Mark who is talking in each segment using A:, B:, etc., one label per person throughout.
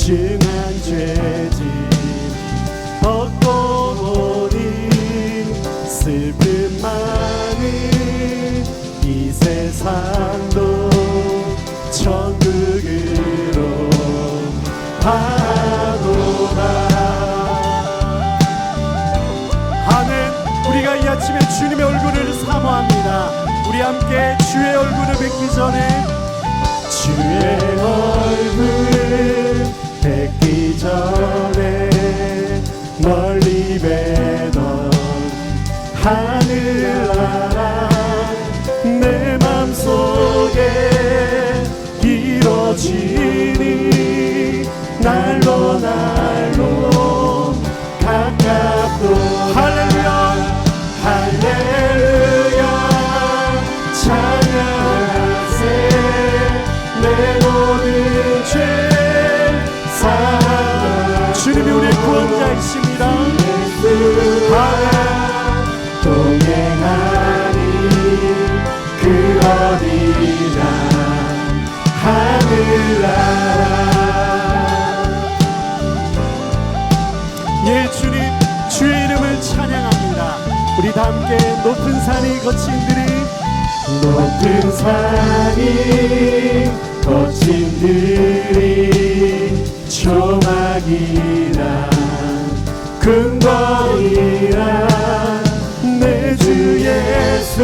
A: 증한 죄짐 벗고 보니 슬픔 많은 이 세상도 천국으로 가노라. 아멘. 우리가 이 아침에 주님의 얼굴을 사모합니다. 우리 함께 주의 얼굴을 뵙기 전에 주의 얼굴 뵙기 전에 멀리 뵈던 하늘나라 내 맘속에 이루어지니 날로 날로 가깝도 할렐루야 할렐루야 찬양하세 내 모든 죄 사하라. 주님이 우리의 구원자이십니다. 동행하니 그 어디나 하늘나라. 예 주님 주의 이름을 찬양합니다. 우리 다 함께 높은 산이 거친 들이 높은 산이 거친 들이 조막이나 근거이나 내 주 예수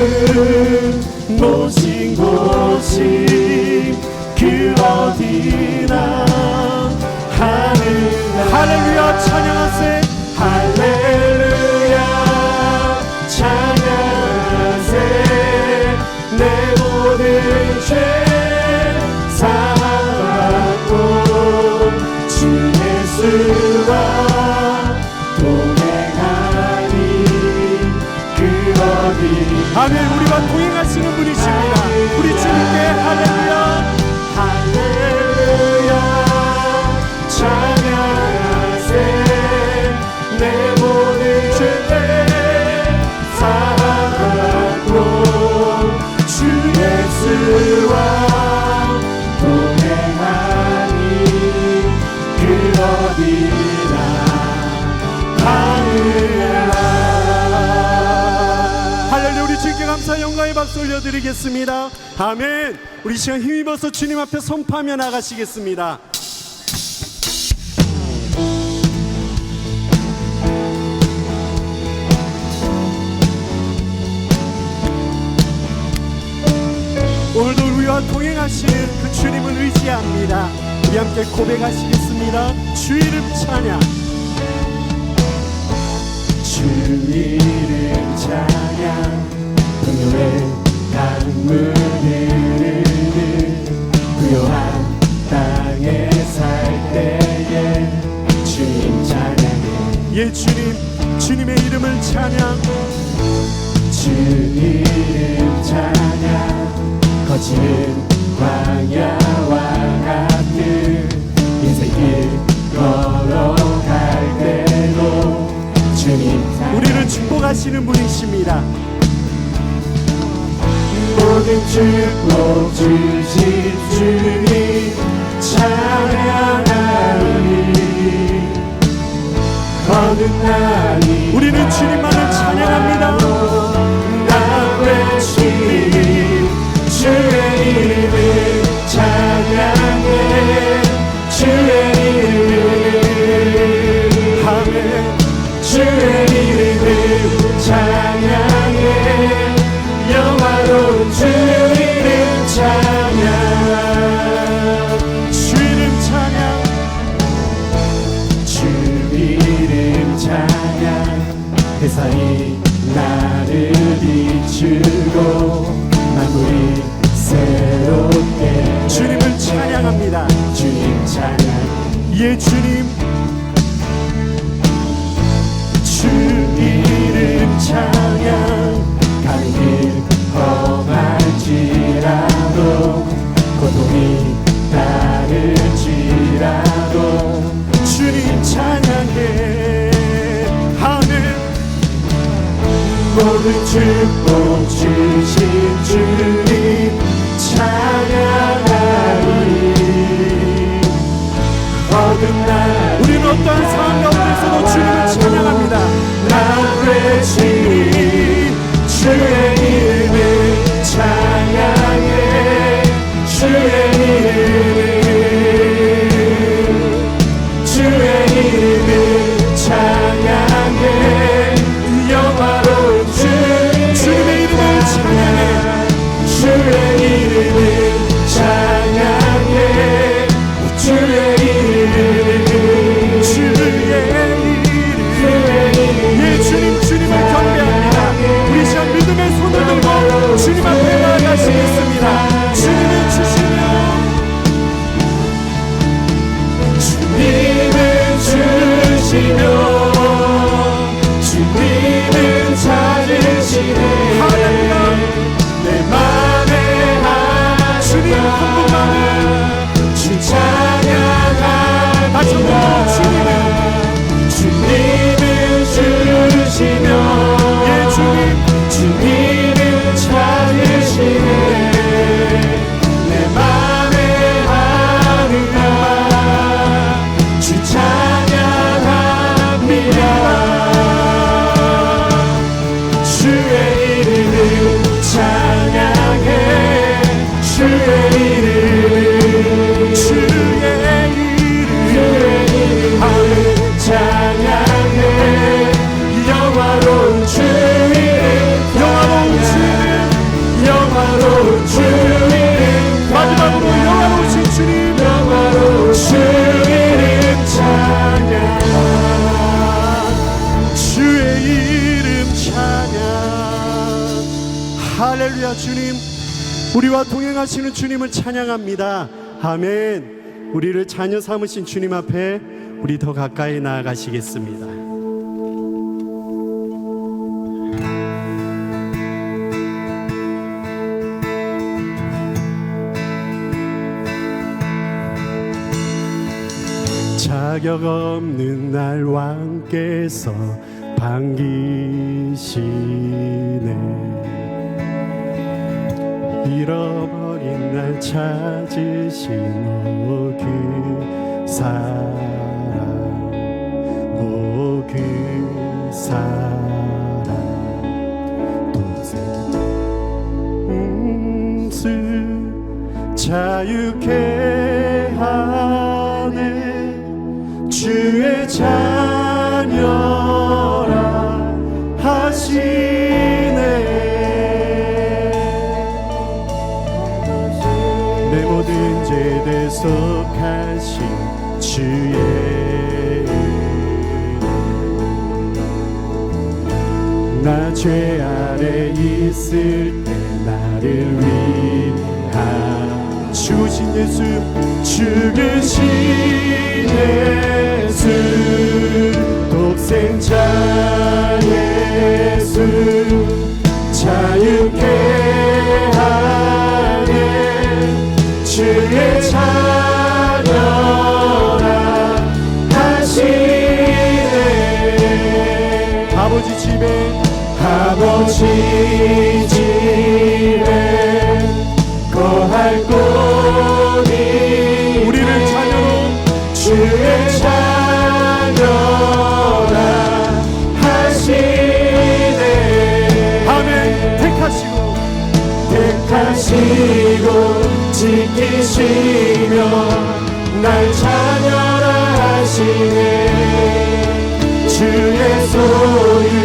A: 모신 곳이 그 어디나 하늘나라. 할렐루야 찬양하세 할렐루야 찬양하세 내 모든 죄 사함받고 주 예수와 동행하니 그 어디. 아멘. 우리와 동행하시는 분이십니다. 우리 주님께 할렐루야 할렐루야 찬양하세 내 모든 죄 사함받고 주 예수와 동행하니 그 어디나 하늘나라. 할렐루야. 우리 주님께 감사 영광의 박수 올려드리겠습니다. 아멘. 우리 시간 힘입어서 주님 앞에 선포하며 나가시겠습니다. 오늘도 우리와 동행하시는 그 주님을 의지합니다. 우리 함께 고백하시겠습니다. 주 이름 찬양 주 이름 찬양 금요일 강물 흐르는 부요한 땅에 살 때에 주님 찬양해. 예 주님 주님의 이름을 찬양 주 이름 찬양 거치는 광야와 같은 인생길 걸어갈 때도 주님 우리를 축복하시는 분이십니다. 모든 축복 주신 주님 찬양하리. 거듭나니 우리는 주님만을 찬양합니다. 나 외치리 주의 이름을 찬양해 주의 이름을 아멘 주의 이름을 찬양해 영화로운 주 이름 찬양 주 이름 찬양 주 이름 찬양 햇살이 나를 비추고 만물이 새롭게 주님을 찬양합니다. 주님 찬양 예 주님 주 이름 찬양 가는 길 험할지라도 고통이 따를지라도 주님 찬양해. 아멘. 모든 축복 주신 주님 찬양하리. 거듭 우리와 동행하시는 주님을 찬양합니다. 아멘. 우리를 자녀 삼으신 주님 앞에 우리 더 가까이 나아가시겠습니다. 자격 없는 날 왕께서 반기시네. 잃어버린 날 찾으신 그 사랑, 그 사랑 동생 자유케 하네. 주의 자녀라 하시네. 내 모든 죄 대속하신 주의 나 죄 아래 있을 때 나를 위한 죽으신 예수, 죽으신 예수, 독생자 예수, 자유케 하네. 주의 자녀라 하시네. 아버지 집에 거할 곳이 우리를 자녀로 주의 자녀라 하시네. 아멘. 택하시고 지키시며 날 자녀라 하시네. 주의 소유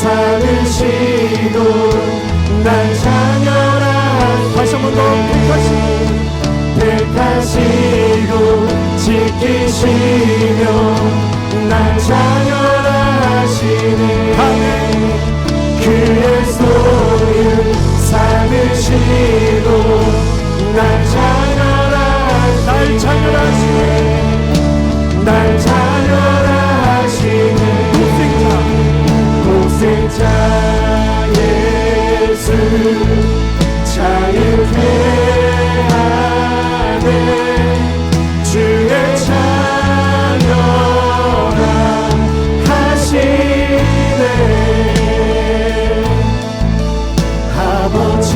A: 삼으시고 날 자녀라 하시네. 다시 한 번 더 택하시고 지키시며 날 자녀라 하시네. 아멘. 그의 소유 삼으시고 날 자녀라 하시네. 날 자녀라 하시네. 독생자 예수, 자유케 하네. 주의 자녀라 하시네. 아버지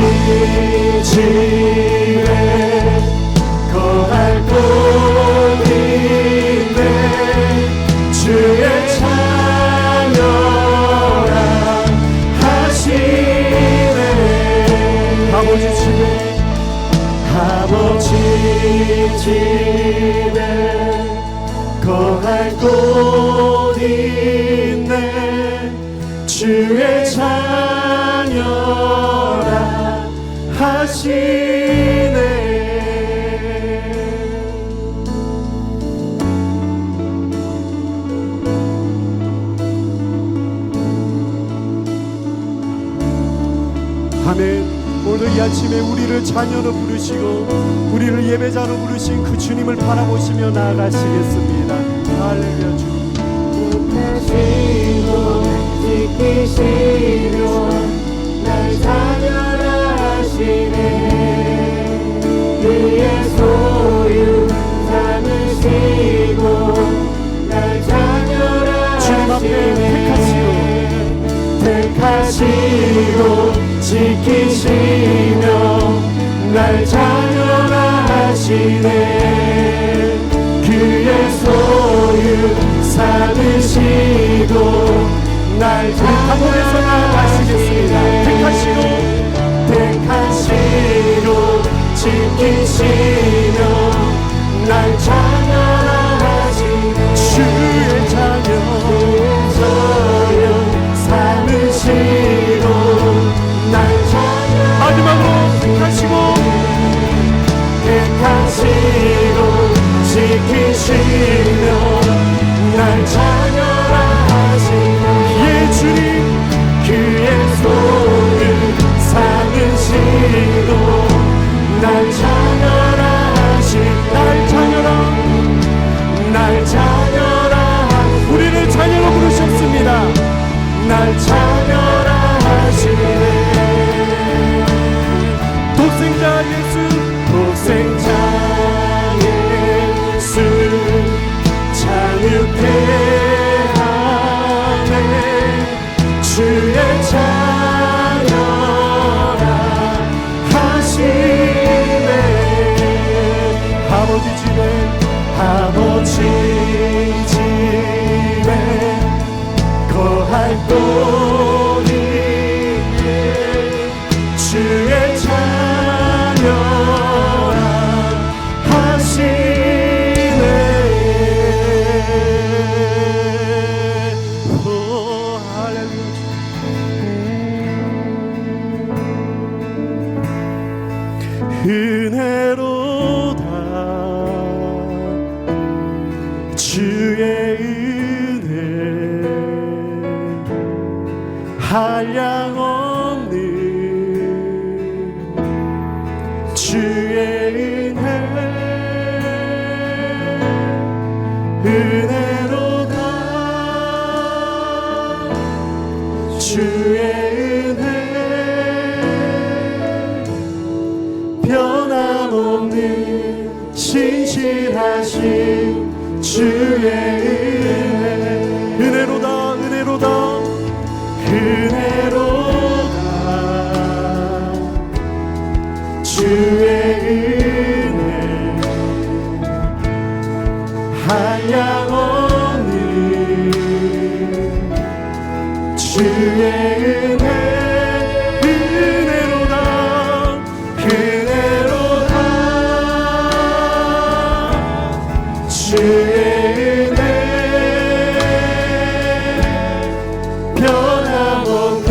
A: 집에 거할 곳이 있네. 주의 자녀라 하시네. 아버지 집에 거할 곳이 있네. 주의 자녀라 하시네. 아멘. 오늘 이 아침에 우리를 자녀로 부르시고 우리를 예배자로 부르신 그 주님을 바라보시며 나아가시겠습니다. 할렐루야. 주
B: 지키시며 날 자녀라 하시네. 그의 소유 삼으시고 날 자녀라
A: 주님 앞에
B: 택하시고 지키시며 날 자녀라 하시네. 그의 소유 삼으시고 날
A: 한번에서 나아가시겠습니다.
B: 택하시고 지키시며 날 자녀라 하시네.
A: 주의 자녀
B: 소유 삼으시고 날 자녀
A: 마지막으로 택하시고
B: 지키시며 날 자녀라 하시네.
A: 예 주님
B: 그의 손을 삼으시고
A: 아버지 집에 거할 뿐이니 주의 자녀라 하시네. 오 할렐루야. 은혜로다 주의 은혜 한량 없는 주의 은혜 은혜로다 주의 은혜 변함없는 신실하신 주의 은혜 은혜로다 은혜로다 은혜로다 주의 은혜 한량 없는 주의 은혜 은혜로다 은혜로다 주의 은혜 변함없는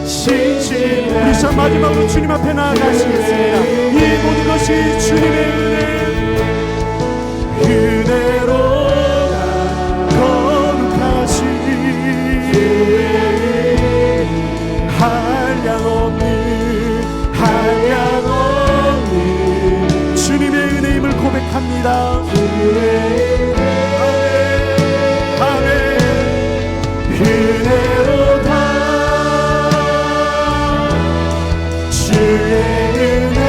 A: 신실한 우리 참 마지막으로 주님 앞에 나아가시겠습니다. 이 모든 것이 주님의 은혜 은혜로다 거룩하신 한량 없는 주님의 은혜임을 고백합니다. 아멘 은혜로다 주의 은혜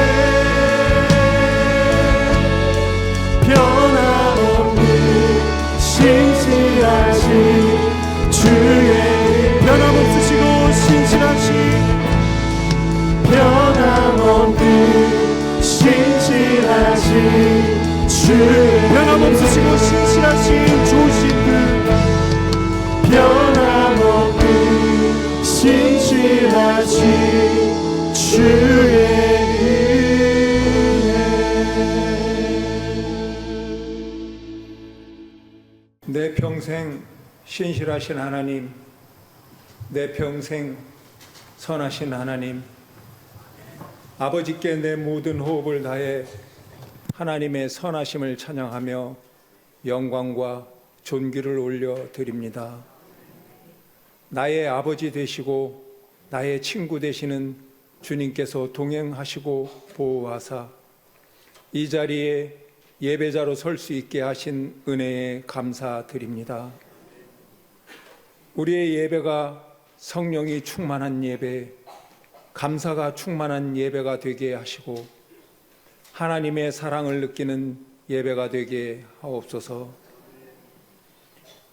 A: 변함없는 신실하신 주의 변함없으시고 신실하신 변함없는 신실하신 주 변함없으시고 신실하신 좋으신 분 변함없는 신실하신 주의 은혜.
C: 내 평생 신실하신 하나님, 내 평생 선하신 하나님, 아버지께 내 모든 호흡을 다해 하나님의 선하심을 찬양하며 영광과 존귀를 올려 드립니다. 나의 아버지 되시고 나의 친구 되시는 주님께서 동행하시고 보호하사 이 자리에 예배자로 설 수 있게 하신 은혜에 감사드립니다. 우리의 예배가 성령이 충만한 예배, 감사가 충만한 예배가 되게 하시고 하나님의 사랑을 느끼는 예배가 되게 하옵소서.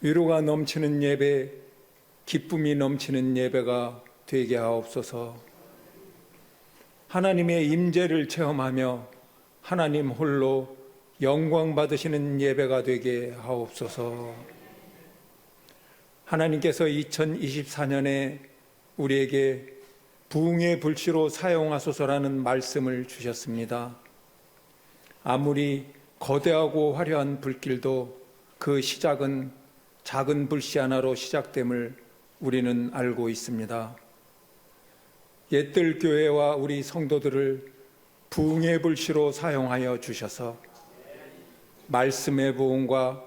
C: 위로가 넘치는 예배, 기쁨이 넘치는 예배가 되게 하옵소서. 하나님의 임재를 체험하며 하나님 홀로 영광 받으시는 예배가 되게 하옵소서. 하나님께서 2024년에 우리에게 부흥의 불씨로 사용하소서라는 말씀을 주셨습니다. 아무리 거대하고 화려한 불길도 그 시작은 작은 불씨 하나로 시작됨을 우리는 알고 있습니다. 옛들 교회와 우리 성도들을 부흥의 불씨로 사용하여 주셔서 말씀의 부흥과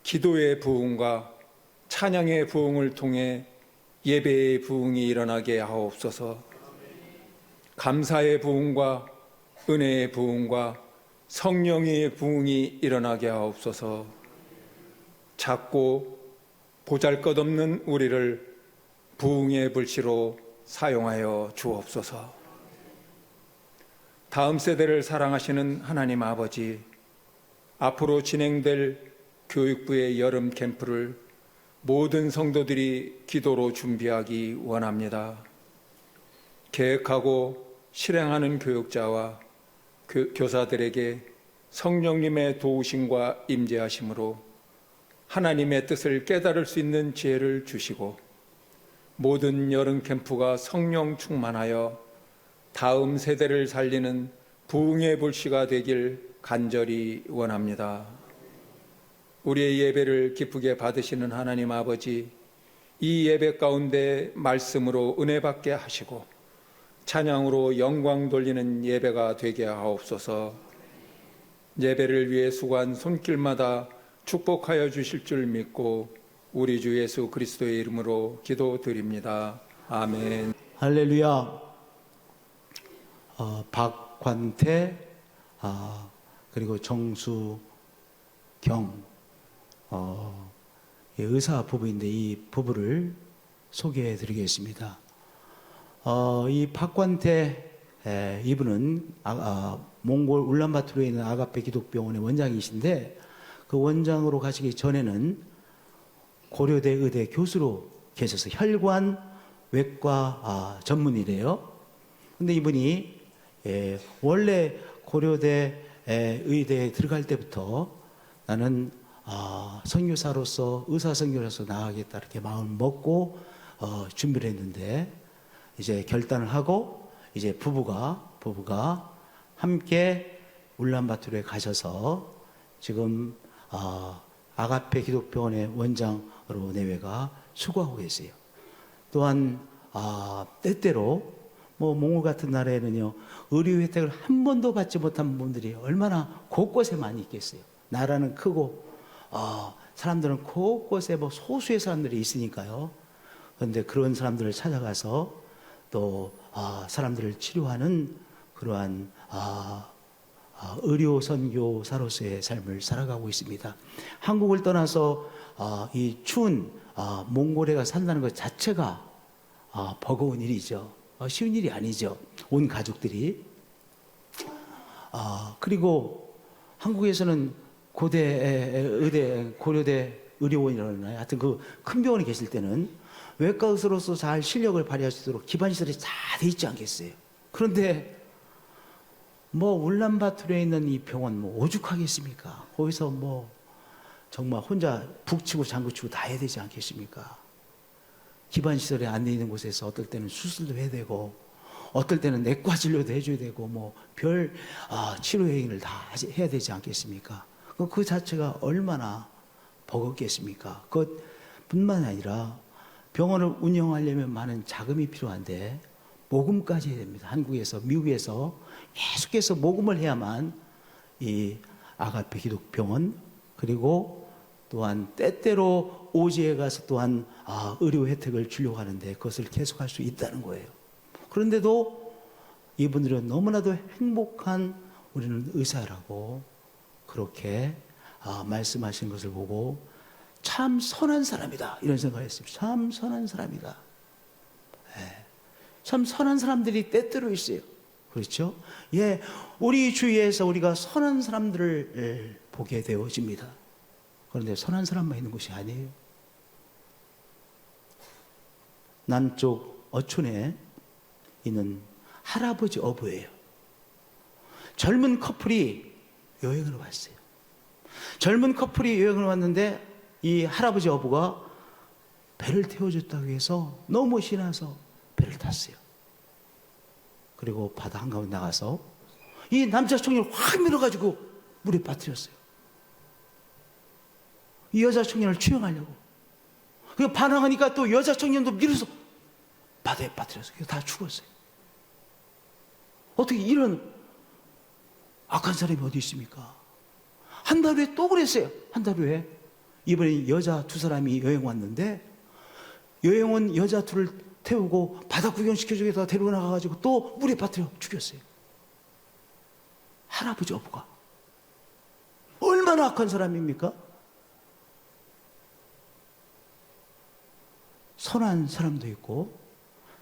C: 기도의 부흥과 찬양의 부흥을 통해 예배의 부흥이 일어나게 하옵소서. 감사의 부흥과 은혜의 부흥과 성령의 부흥이 일어나게 하옵소서. 작고 보잘것없는 우리를 부흥의 불씨로 사용하여 주옵소서. 다음 세대를 사랑하시는 하나님 아버지, 앞으로 진행될 교육부의 여름 캠프를 모든 성도들이 기도로 준비하기 원합니다. 계획하고 실행하는 교육자와 교사들에게 성령님의 도우심과 임재하심으로 하나님의 뜻을 깨달을 수 있는 지혜를 주시고 모든 여름 캠프가 성령 충만하여 다음 세대를 살리는 부흥의 불씨가 되길 간절히 원합니다. 우리의 예배를 기쁘게 받으시는 하나님 아버지, 이 예배 가운데 말씀으로 은혜 받게 하시고 찬양으로 영광 돌리는 예배가 되게 하옵소서. 예배를 위해 수고한 손길마다 축복하여 주실 줄 믿고 우리 주 예수 그리스도의 이름으로 기도드립니다. 아멘.
D: 할렐루야. 박관태, 그리고 정수경, 의사 부부인데 이 부부를 소개해 드리겠습니다. 이 박관태 이분은 몽골 울란바토르에 있는 아가페 기독병원의 원장이신데, 그 원장으로 가시기 전에는 고려대 의대 교수로 계셔서 혈관 외과 전문이래요. 근데 이분이 원래 고려대 의대에 들어갈 때부터 나는 선교사로서, 의사 선교사로서 나가겠다 이렇게 마음 먹고 준비를 했는데, 이제 결단을 하고 이제 부부가 함께 울란바토르에 가셔서 지금 아가페 기독병원의 원장으로 내외가 수고하고 계세요. 또한 때때로 몽골 같은 나라에는요, 의료 혜택을 한 번도 받지 못한 분들이 얼마나 곳곳에 많이 있겠어요. 나라는 크고 사람들은 곳곳에 소수의 사람들이 있으니까요. 그런데 그런 사람들을 찾아가서 또 사람들을 치료하는 그러한 의료 선교사로서의 삶을 살아가고 있습니다. 한국을 떠나서 이 추운 몽골에 가서 산다는 것 자체가 버거운 일이죠. 쉬운 일이 아니죠. 온 가족들이. 그리고 한국에서는 고려대 의료원이라고 하나요? 하여튼 그 큰 병원에 계실 때는 외과 의사로서 잘 실력을 발휘할 수 있도록 기반시설이 잘 돼 있지 않겠어요? 그런데 울란바토르에 있는 이 병원 오죽하겠습니까? 거기서 정말 혼자 북치고 장구치고 다 해야 되지 않겠습니까? 기반시설이 안 돼 있는 곳에서 어떨 때는 수술도 해야 되고, 어떨 때는 내과 진료도 해줘야 되고, 별 치료 행위를 다 해야 되지 않겠습니까? 그 자체가 얼마나 버겁겠습니까? 그것뿐만 아니라 병원을 운영하려면 많은 자금이 필요한데 모금까지 해야 됩니다. 한국에서, 미국에서 계속해서 모금을 해야만 이 아가페 기독병원, 그리고 또한 때때로 오지에 가서 또한 의료 혜택을 주려고 하는데 그것을 계속할 수 있다는 거예요. 그런데도 이분들은 너무나도 행복한, 우리는 의사라고 그렇게 말씀하신 것을 보고 참 선한 사람이다 이런 생각을 했습니다. 참 선한 사람이다. 참 선한 사람들이 때때로 있어요. 그렇죠? 우리 주위에서 우리가 선한 사람들을 보게 되어집니다. 그런데 선한 사람만 있는 것이 아니에요. 남쪽 어촌에 있는 할아버지 어부예요. 젊은 커플이 여행을 왔어요. 젊은 커플이 여행을 왔는데 이 할아버지 어부가 배를 태워줬다고 해서 너무 신나서 배를 탔어요. 그리고 바다 한가운데 나가서 이 남자 청년을 확 밀어가지고 물에 빠뜨렸어요. 이 여자 청년을 추행하려고. 그 반항하니까 또 여자 청년도 밀어서 바다에 빠뜨렸어요. 다 죽었어요. 어떻게 이런 악한 사람이 어디 있습니까? 한 달 후에 또 그랬어요. 한 달 후에 이번에 여자 두 사람이 여행 왔는데, 여행 온 여자 둘을 태우고 바다 구경시켜주기 위해서 데리고 나가가지고 또 물에 빠뜨려 죽였어요. 할아버지 어부가 얼마나 악한 사람입니까? 선한 사람도 있고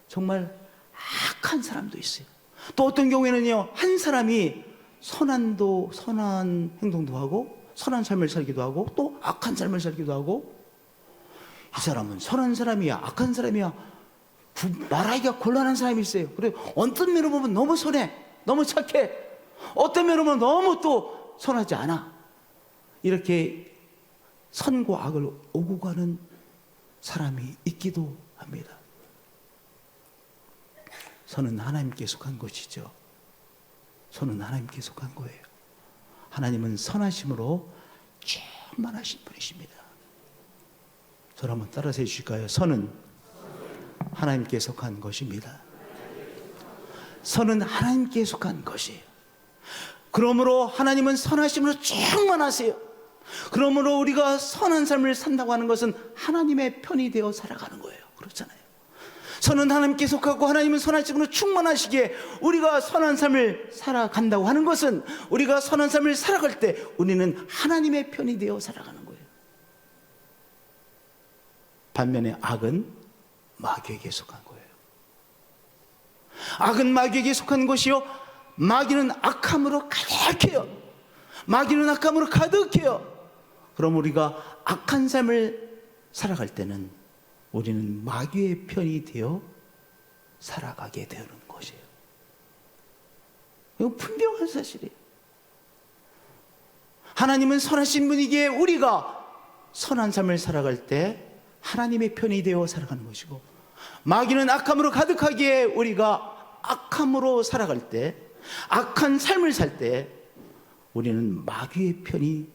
D: 정말 악한 사람도 있어요. 또 어떤 경우에는요, 한 사람이 선한 행동도 하고 선한 삶을 살기도 하고 또 악한 삶을 살기도 하고, 이 사람은 선한 사람이야 악한 사람이야 말하기가 곤란한 사람이 있어요. 그래, 어떤 면으로 보면 너무 선해, 너무 착해. 어떤 면으로 보면 너무 또 선하지 않아. 이렇게 선과 악을 오고 가는 사람이 있기도 합니다. 선은 하나님께 속한 것이죠. 선은 하나님께 속한 거예요. 하나님은 선하심으로 충만하신 분이십니다. 저를 한번 따라서 해주실까요? 선은 하나님께 속한 것입니다. 선은 하나님께 속한 것이에요. 그러므로 하나님은 선하심으로 충만하세요. 그러므로 우리가 선한 삶을 산다고 하는 것은 하나님의 편이 되어 살아가는 거예요. 그렇잖아요. 선은 하나님께 속하고 하나님은 선하심으로 충만하시기에 우리가 선한 삶을 살아간다고 하는 것은 우리가 선한 삶을 살아갈 때 우리는 하나님의 편이 되어 살아가는 거예요. 반면에 악은 마귀에게 속한 거예요. 악은 마귀에게 속한 것이요, 마귀는 악함으로 가득해요. 마귀는 악함으로 가득해요. 그럼 우리가 악한 삶을 살아갈 때는 우리는 마귀의 편이 되어 살아가게 되는 것이에요. 이건 분명한 사실이에요. 하나님은 선하신 분이기에 우리가 선한 삶을 살아갈 때 하나님의 편이 되어 살아가는 것이고, 마귀는 악함으로 가득하기에 우리가 악함으로 살아갈 때, 악한 삶을 살 때 우리는 마귀의 편이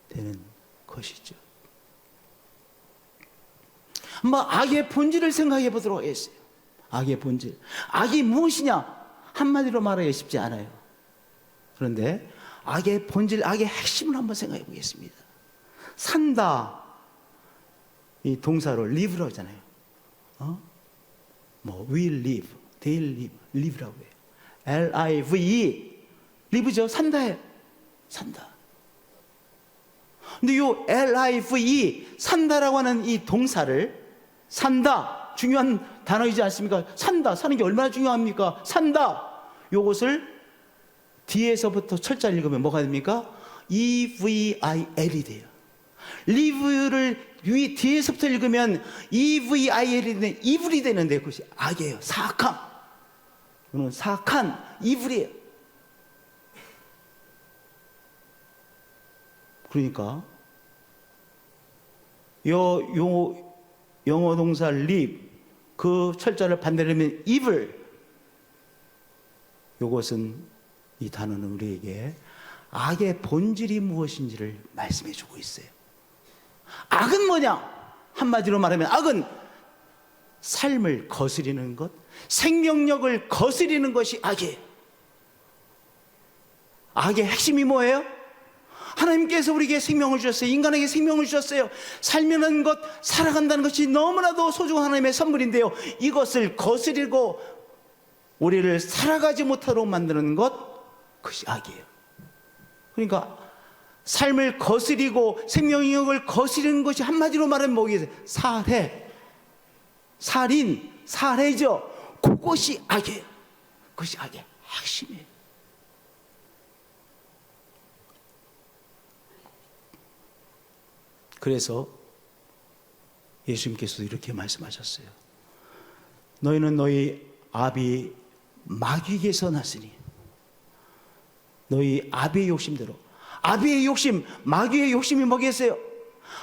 D: 되는 것이죠. 한번 악의 본질을 생각해 보도록 하겠어요. 악의 본질. 악이 무엇이냐? 한마디로 말하기 쉽지 않아요. 그런데 악의 본질, 악의 핵심을 한번 생각해 보겠습니다. 산다. 이 동사로 live라고 하잖아요. will live, they'll live, live라고 해요. L-I-V-E. live죠. 산다예요. 산다. 근데 이 L-I-V-E, 산다라고 하는 이 동사를, 산다, 중요한 단어이지 않습니까? 산다, 사는 게 얼마나 중요합니까? 산다, 요것을 뒤에서부터 철자를 읽으면 뭐가 됩니까? E-V-I-L이 돼요. live를 뒤에서부터 읽으면 E-V-I-L이 이불이 되는데 그것이 악이에요. 사악함. 이거는 사악한 이불이에요. 그러니까 영어 동사 live, 그 철자를 반대로 하면 evil. 이것은, 이 단어는 우리에게 악의 본질이 무엇인지를 말씀해 주고 있어요. 악은 뭐냐? 한마디로 말하면 악은 삶을 거스리는 것, 생명력을 거스리는 것이 악이에요. 악의 핵심이 뭐예요? 하나님께서 우리에게 생명을 주셨어요. 인간에게 생명을 주셨어요. 살면은 것, 살아간다는 것이 너무나도 소중한 하나님의 선물인데요, 이것을 거스리고 우리를 살아가지 못하도록 만드는 것, 그것이 악이에요. 그러니까 삶을 거스리고 생명력을 거스리는 것이 한마디로 말하면 뭐겠어요? 살해, 살인, 살해죠. 그것이 악이에요. 그것이 악의 핵심이에요. 그래서 예수님께서도 이렇게 말씀하셨어요. 너희는 너희 아비 마귀에게서 났으니, 너희 아비의 욕심대로. 아비의 욕심, 마귀의 욕심이 뭐겠어요?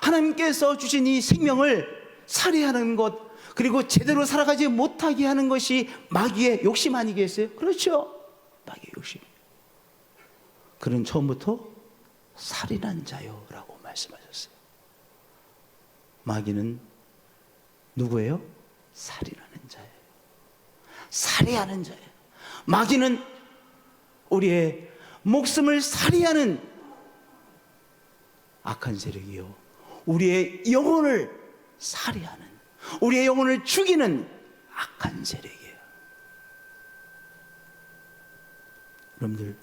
D: 하나님께서 주신 이 생명을 살해하는 것, 그리고 제대로 살아가지 못하게 하는 것이 마귀의 욕심 아니겠어요? 그렇죠? 마귀의 욕심. 그는 처음부터 살인한 자요 라고 말씀하셨어요. 마귀는 누구예요? 살인하는 자예요. 살해하는 자예요. 마귀는 우리의 목숨을 살해하는 악한 세력이요, 우리의 영혼을 살해하는, 우리의 영혼을 죽이는 악한 세력이에요. 여러분들,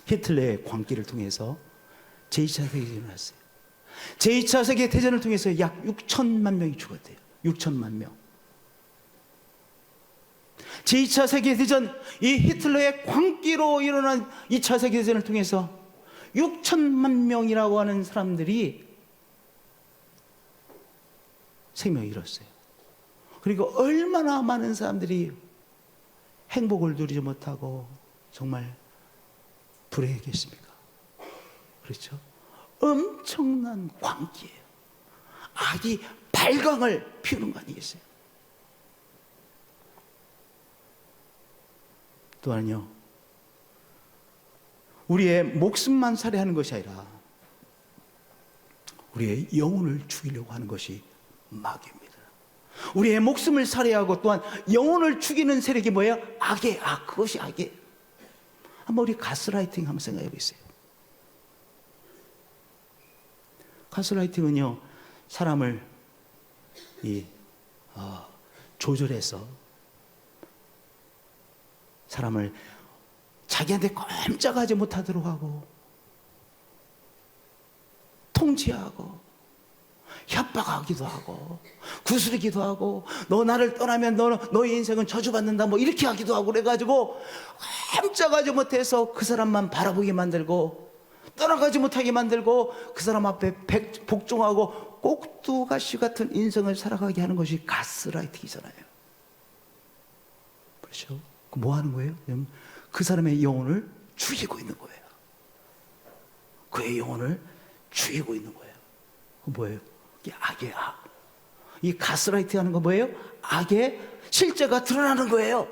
D: 히틀러의 광기를 통해서 제2차 세계대전이 났어요. 제2차 세계대전을 통해서 약 6천만 명이 죽었대요. 6천만 명. 제2차 세계대전, 이 히틀러의 광기로 일어난 2차 세계대전을 통해서 6천만 명이라고 하는 사람들이 생명을 잃었어요. 그리고 얼마나 많은 사람들이 행복을 누리지 못하고 정말 두려워했겠습니까? 그렇죠? 엄청난 광기예요. 악이 발광을 피우는 거 아니겠어요? 또한요, 우리의 목숨만 살해하는 것이 아니라 우리의 영혼을 죽이려고 하는 것이 마귀입니다. 우리의 목숨을 살해하고 또한 영혼을 죽이는 세력이 뭐예요? 악의 악, 그것이 악이에요. 한번 우리 가스라이팅 한번 생각해 보세요. 가스라이팅은요, 사람을 조절해서 사람을 자기한테 꼼짝하지 못하도록 하고 통치하고 협박하기도 하고 구스르기도 하고 너 나를 떠나면 너의 인생은 저주받는다 뭐 이렇게 하기도 하고 그래가지고 꼼짝하지 못해서 그 사람만 바라보게 만들고 떠나가지 못하게 만들고 그 사람 앞에 복종하고 꼭두가시 같은 인생을 살아가게 하는 것이 가스라이팅이잖아요. 그렇죠? 뭐 하는 거예요? 그 사람의 영혼을 죽이고 있는 거예요. 그의 영혼을 죽이고 있는 거예요. 그 뭐예요? 이게 악의 악. 이 가스라이팅 하는 거 뭐예요? 악의 실제가 드러나는 거예요.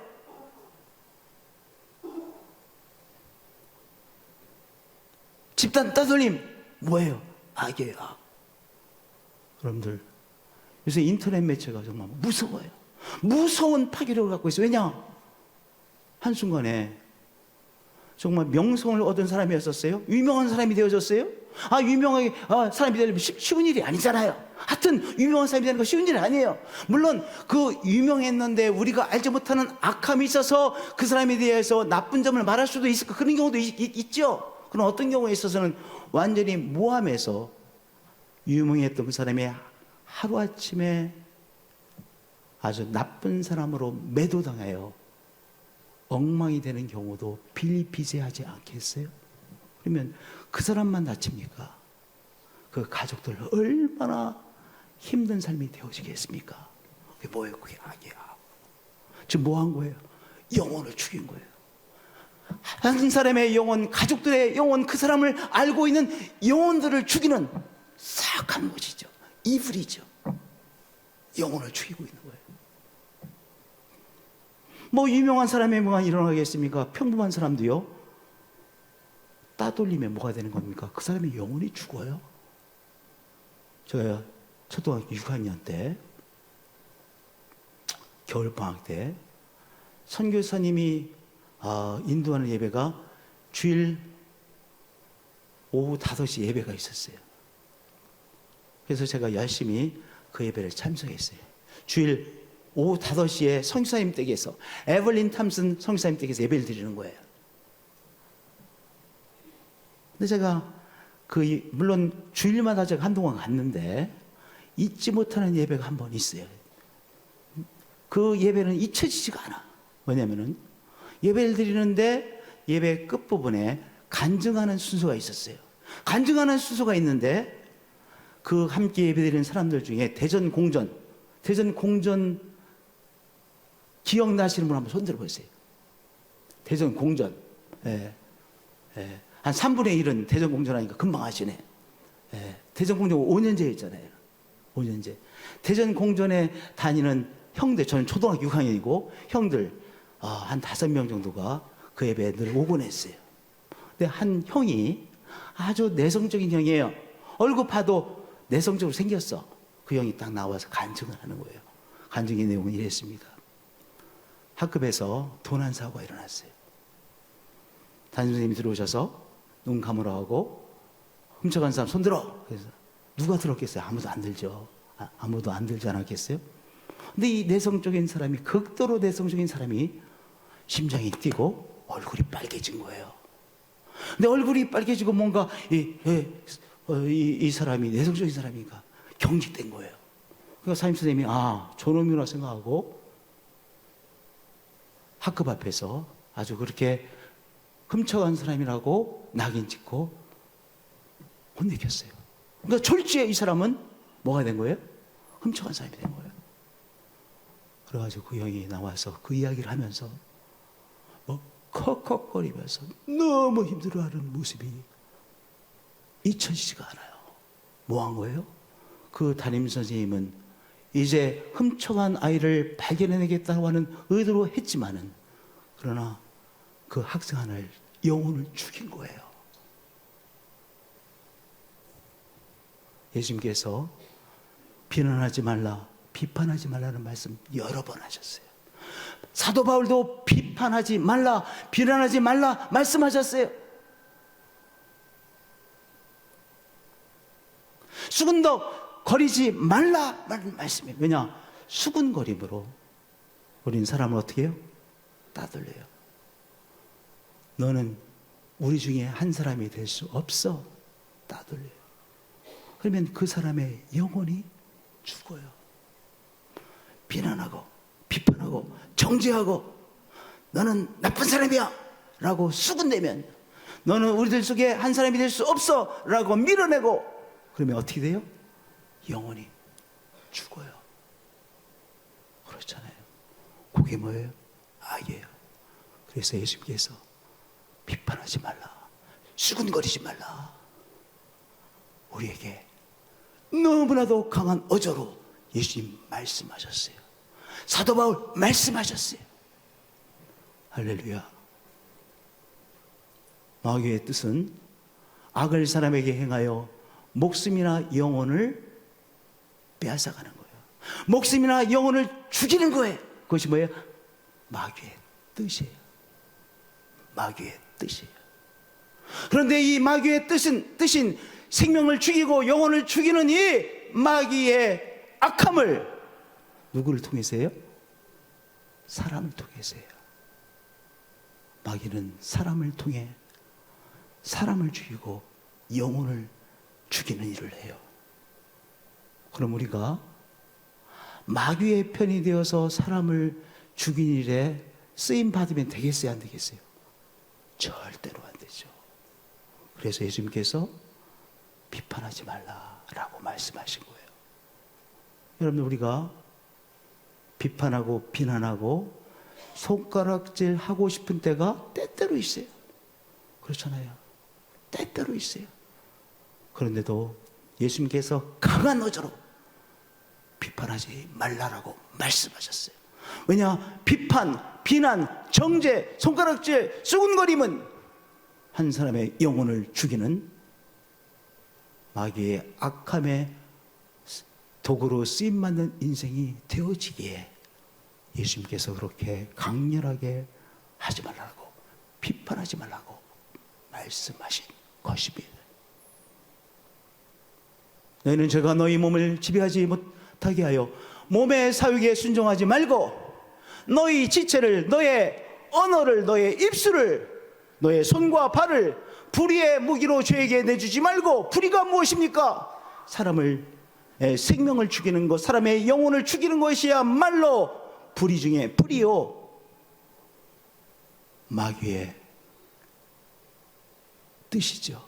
D: 집단 따돌림 뭐예요? 악의 악. 여러분들 요새 인터넷 매체가 정말 무서워요. 무서운 파괴력을 갖고 있어요. 왜냐? 한순간에 정말 명성을 얻은 사람이었었어요. 유명한 사람이 되어졌어요. 유명하게 사람이 되려면 쉬운 일이 아니잖아요. 하여튼 유명한 사람이 되는 거 쉬운 일이 아니에요. 물론 그 유명했는데 우리가 알지 못하는 악함이 있어서 그 사람에 대해서 나쁜 점을 말할 수도 있을 그런 경우도 있죠. 그럼 어떤 경우에 있어서는 완전히 모함해서 유명했던 그 사람이 하루아침에 아주 나쁜 사람으로 매도당해요. 엉망이 되는 경우도 비일비재하지 않겠어요? 그러면 그 사람만 다칩니까? 그 가족들 얼마나 힘든 삶이 되어지겠습니까? 그게 뭐예요? 그게 악이야. 지금 뭐 한 거예요? 영혼을 죽인 거예요. 한 사람의 영혼, 가족들의 영혼, 그 사람을 알고 있는 영혼들을 죽이는 사악한 것이죠. 이불이죠. 영혼을 죽이고 있는 거예요. 뭐 유명한 사람의 뭐가 일어나겠습니까? 평범한 사람도요. 따돌리면 뭐가 되는 겁니까? 그 사람의 영혼이 죽어요. 제가 초등학교 6학년 때 겨울방학 때 선교사님이 인도하는 예배가 주일 오후 5시 예배가 있었어요. 그래서 제가 열심히 그 예배를 참석했어요. 주일 오후 5시에 선교사님 댁에서 에벌린 탐슨 선교사님 댁에서 예배를 드리는 거예요. 근데 제가 물론 주일마다 제가 한동안 갔는데 잊지 못하는 예배가 한 번 있어요. 그 예배는 잊혀지지가 않아. 왜냐면은 예배를 드리는데 예배 끝부분에 간증하는 순서가 있었어요. 간증하는 순서가 있는데 그 함께 예배드리는 사람들 중에 대전 공전 기억나시는 분 한번 손들어 보세요. 대전 공전. 한 3분의 1은 대전 공전하니까 금방 아시네. 대전 공전 5년제 했잖아요. 5년제. 대전 공전에 다니는 형들, 저는 초등학교 6학년이고 형들 한 5명 정도가 그 예배에 늘 오곤 했어요. 근데 한 형이 아주 내성적인 형이에요. 얼굴 봐도 내성적으로 생겼어. 그 형이 딱 나와서 간증을 하는 거예요. 간증의 내용은 이랬습니다. 학급에서 도난 사고가 일어났어요. 담임선생님이 들어오셔서 눈 감으라 하고 훔쳐간 사람 손 들어. 그래서 누가 들었겠어요? 아무도 안 들죠. 아무도 안 들지 않았겠어요? 근데 이 내성적인 사람이, 극도로 내성적인 사람이 심장이 뛰고 얼굴이 빨개진 거예요. 근데 얼굴이 빨개지고 뭔가 이 사람이 내성적인 사람이니까 경직된 거예요. 그러니까 담임선생님이 저놈이라 생각하고 학급 앞에서 아주 그렇게 훔쳐간 사람이라고 낙인 찍고 혼내켰어요. 그러니까 졸지에 이 사람은 뭐가 된 거예요? 훔쳐간 사람이 된 거예요. 그래가지고 그 형이 나와서 그 이야기를 하면서 컥컥거리면서 너무 힘들어하는 모습이 잊혀지지가 않아요. 뭐 한 거예요? 그 담임 선생님은 이제 훔쳐간 아이를 발견해내겠다고 하는 의도로 했지만은, 그러나 그 학생 하나를 영혼을 죽인 거예요. 예수님께서 비난하지 말라, 비판하지 말라는 말씀 여러 번 하셨어요. 사도 바울도 비판하지 말라, 비난하지 말라 말씀하셨어요. 수군도 거리지 말라 말씀이에요. 왜냐? 수군거림으로 우린 사람을 어떻게 해요? 따돌려요. 너는 우리 중에 한 사람이 될 수 없어. 따돌려요. 그러면 그 사람의 영혼이 죽어요. 비난하고 비판하고 정죄하고 너는 나쁜 사람이야 라고 수군대면, 너는 우리들 속에 한 사람이 될 수 없어 라고 밀어내고, 그러면 어떻게 돼요? 영혼이 죽어요. 그렇잖아요. 그게 뭐예요? 악이에요. 그래서 예수님께서 비판하지 말라, 수군거리지 말라, 우리에게 너무나도 강한 어조로 예수님 말씀하셨어요. 사도 바울 말씀하셨어요. 할렐루야. 마귀의 뜻은 악을 사람에게 행하여 목숨이나 영혼을 빼앗아가는 거예요. 목숨이나 영혼을 죽이는 거예요. 그것이 뭐예요? 마귀의 뜻이에요. 마귀의 뜻이에요. 그런데 이 마귀의 뜻인 생명을 죽이고 영혼을 죽이는 이 마귀의 악함을 누구를 통해서요? 사람을 통해서요. 마귀는 사람을 통해 사람을 죽이고 영혼을 죽이는 일을 해요. 그럼 우리가 마귀의 편이 되어서 사람을 죽인 일에 쓰임 받으면 되겠어요, 안 되겠어요? 절대로 안 되죠. 그래서 예수님께서 비판하지 말라라고 말씀하신 거예요. 여러분, 우리가 비판하고 비난하고 손가락질 하고 싶은 때가 때때로 있어요. 그렇잖아요. 때때로 있어요. 그런데도 예수님께서 강한 어조로 비판하지 말라라고 말씀하셨어요. 왜냐? 비판, 비난, 정죄, 손가락질, 수군거림은 한 사람의 영혼을 죽이는 마귀의 악함의 도구로 쓰임받는 인생이 되어지기에 예수님께서 그렇게 강렬하게 하지 말라고, 비판하지 말라고 말씀하신 것입니다. 너희는 제가 너희 몸을 지배하지 못하게 하여 몸의 사육에 순종하지 말고 너희 지체를, 너의 언어를, 너의 입술을, 너의 손과 발을 불의의 무기로 죄에게 내주지 말고. 불의가 무엇입니까? 사람을, 생명을 죽이는 것, 사람의 영혼을 죽이는 것이야말로 불의 중에 불의요, 마귀의 뜻이죠.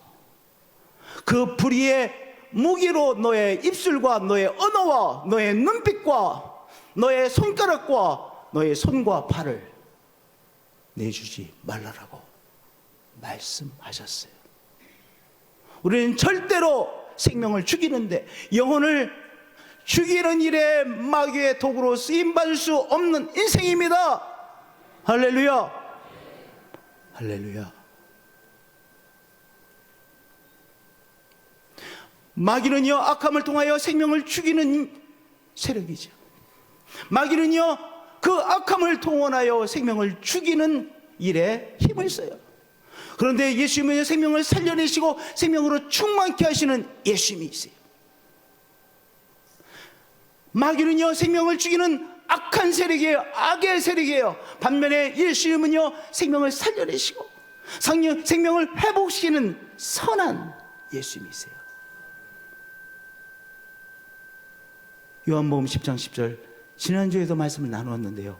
D: 그 불의의 무기로 너의 입술과 너의 언어와 너의 눈빛과 너의 손가락과 너의 손과 발을 내주지 말라라고 말씀하셨어요. 우리는 절대로 생명을 죽이는데, 영혼을 죽이는 일에 마귀의 도구로 쓰임받을 수 없는 인생입니다. 할렐루야. 할렐루야. 마귀는요, 악함을 통하여 생명을 죽이는 세력이죠. 마귀는요, 그 악함을 동원하여 생명을 죽이는 일에 힘을 써요. 그런데 예수님은 생명을 살려내시고 생명으로 충만케 하시는 예수님이 있어요. 마귀는요, 생명을 죽이는 악한 세력이에요. 악의 세력이에요. 반면에 예수님은요, 생명을 살려내시고 생명을 회복시키는 선한 예수님이세요. 요한복음 10장 10절, 지난주에도 말씀을 나누었는데요,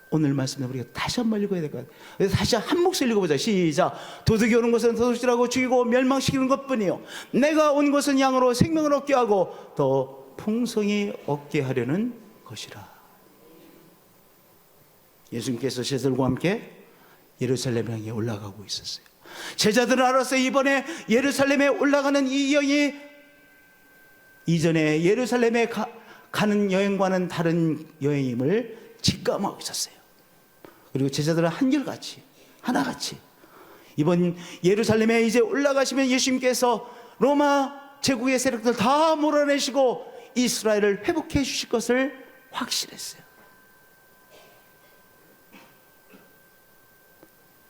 D: 오늘 말씀에 우리가 다시 한번 읽어야 될 것 같아요. 그래서 다시 한 몫을 읽어보자. 시작. 도둑이 오는 것은 도둑질하고 죽이고 멸망시키는 것뿐이요, 내가 온 것은 양으로 생명을 얻게 하고 더 풍성히 얻게 하려는 것이라. 예수님께서 제자들과 함께 예루살렘 향해 올라가고 있었어요. 제자들은 알았어요. 이번에 예루살렘에 올라가는 이 여행이 이전에 예루살렘에 가는 여행과는 다른 여행임을 직감하고 있었어요. 그리고 제자들은 한결같이 하나같이 이번 예루살렘에 이제 올라가시면 예수님께서 로마 제국의 세력들 다 몰아내시고 이스라엘을 회복해 주실 것을 확신했어요.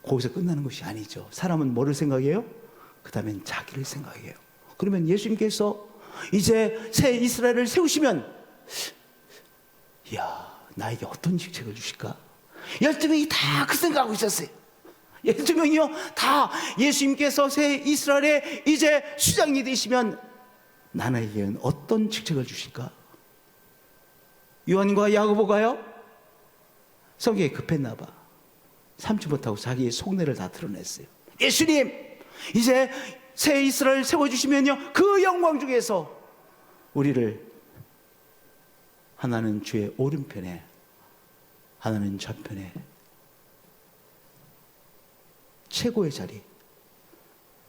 D: 거기서 끝나는 것이 아니죠. 사람은 뭐를 생각해요? 그 다음엔 자기를 생각해요. 그러면 예수님께서 이제 새 이스라엘을 세우시면 이야, 나에게 어떤 직책을 주실까? 12명이 다 그 생각하고 있었어요. 12명이요 다 예수님께서 새 이스라엘의 이제 수장이 되시면 나에게는 어떤 직책을 주실까? 요한과 야고보가요 성격이 급했나 봐. 참지 못하고 자기의 속내를 다 드러냈어요. 예수님, 이제 새 이스라엘 세워주시면요 그 영광 중에서 우리를 하나는 주의 오른편에 하나는 좌편에 최고의 자리,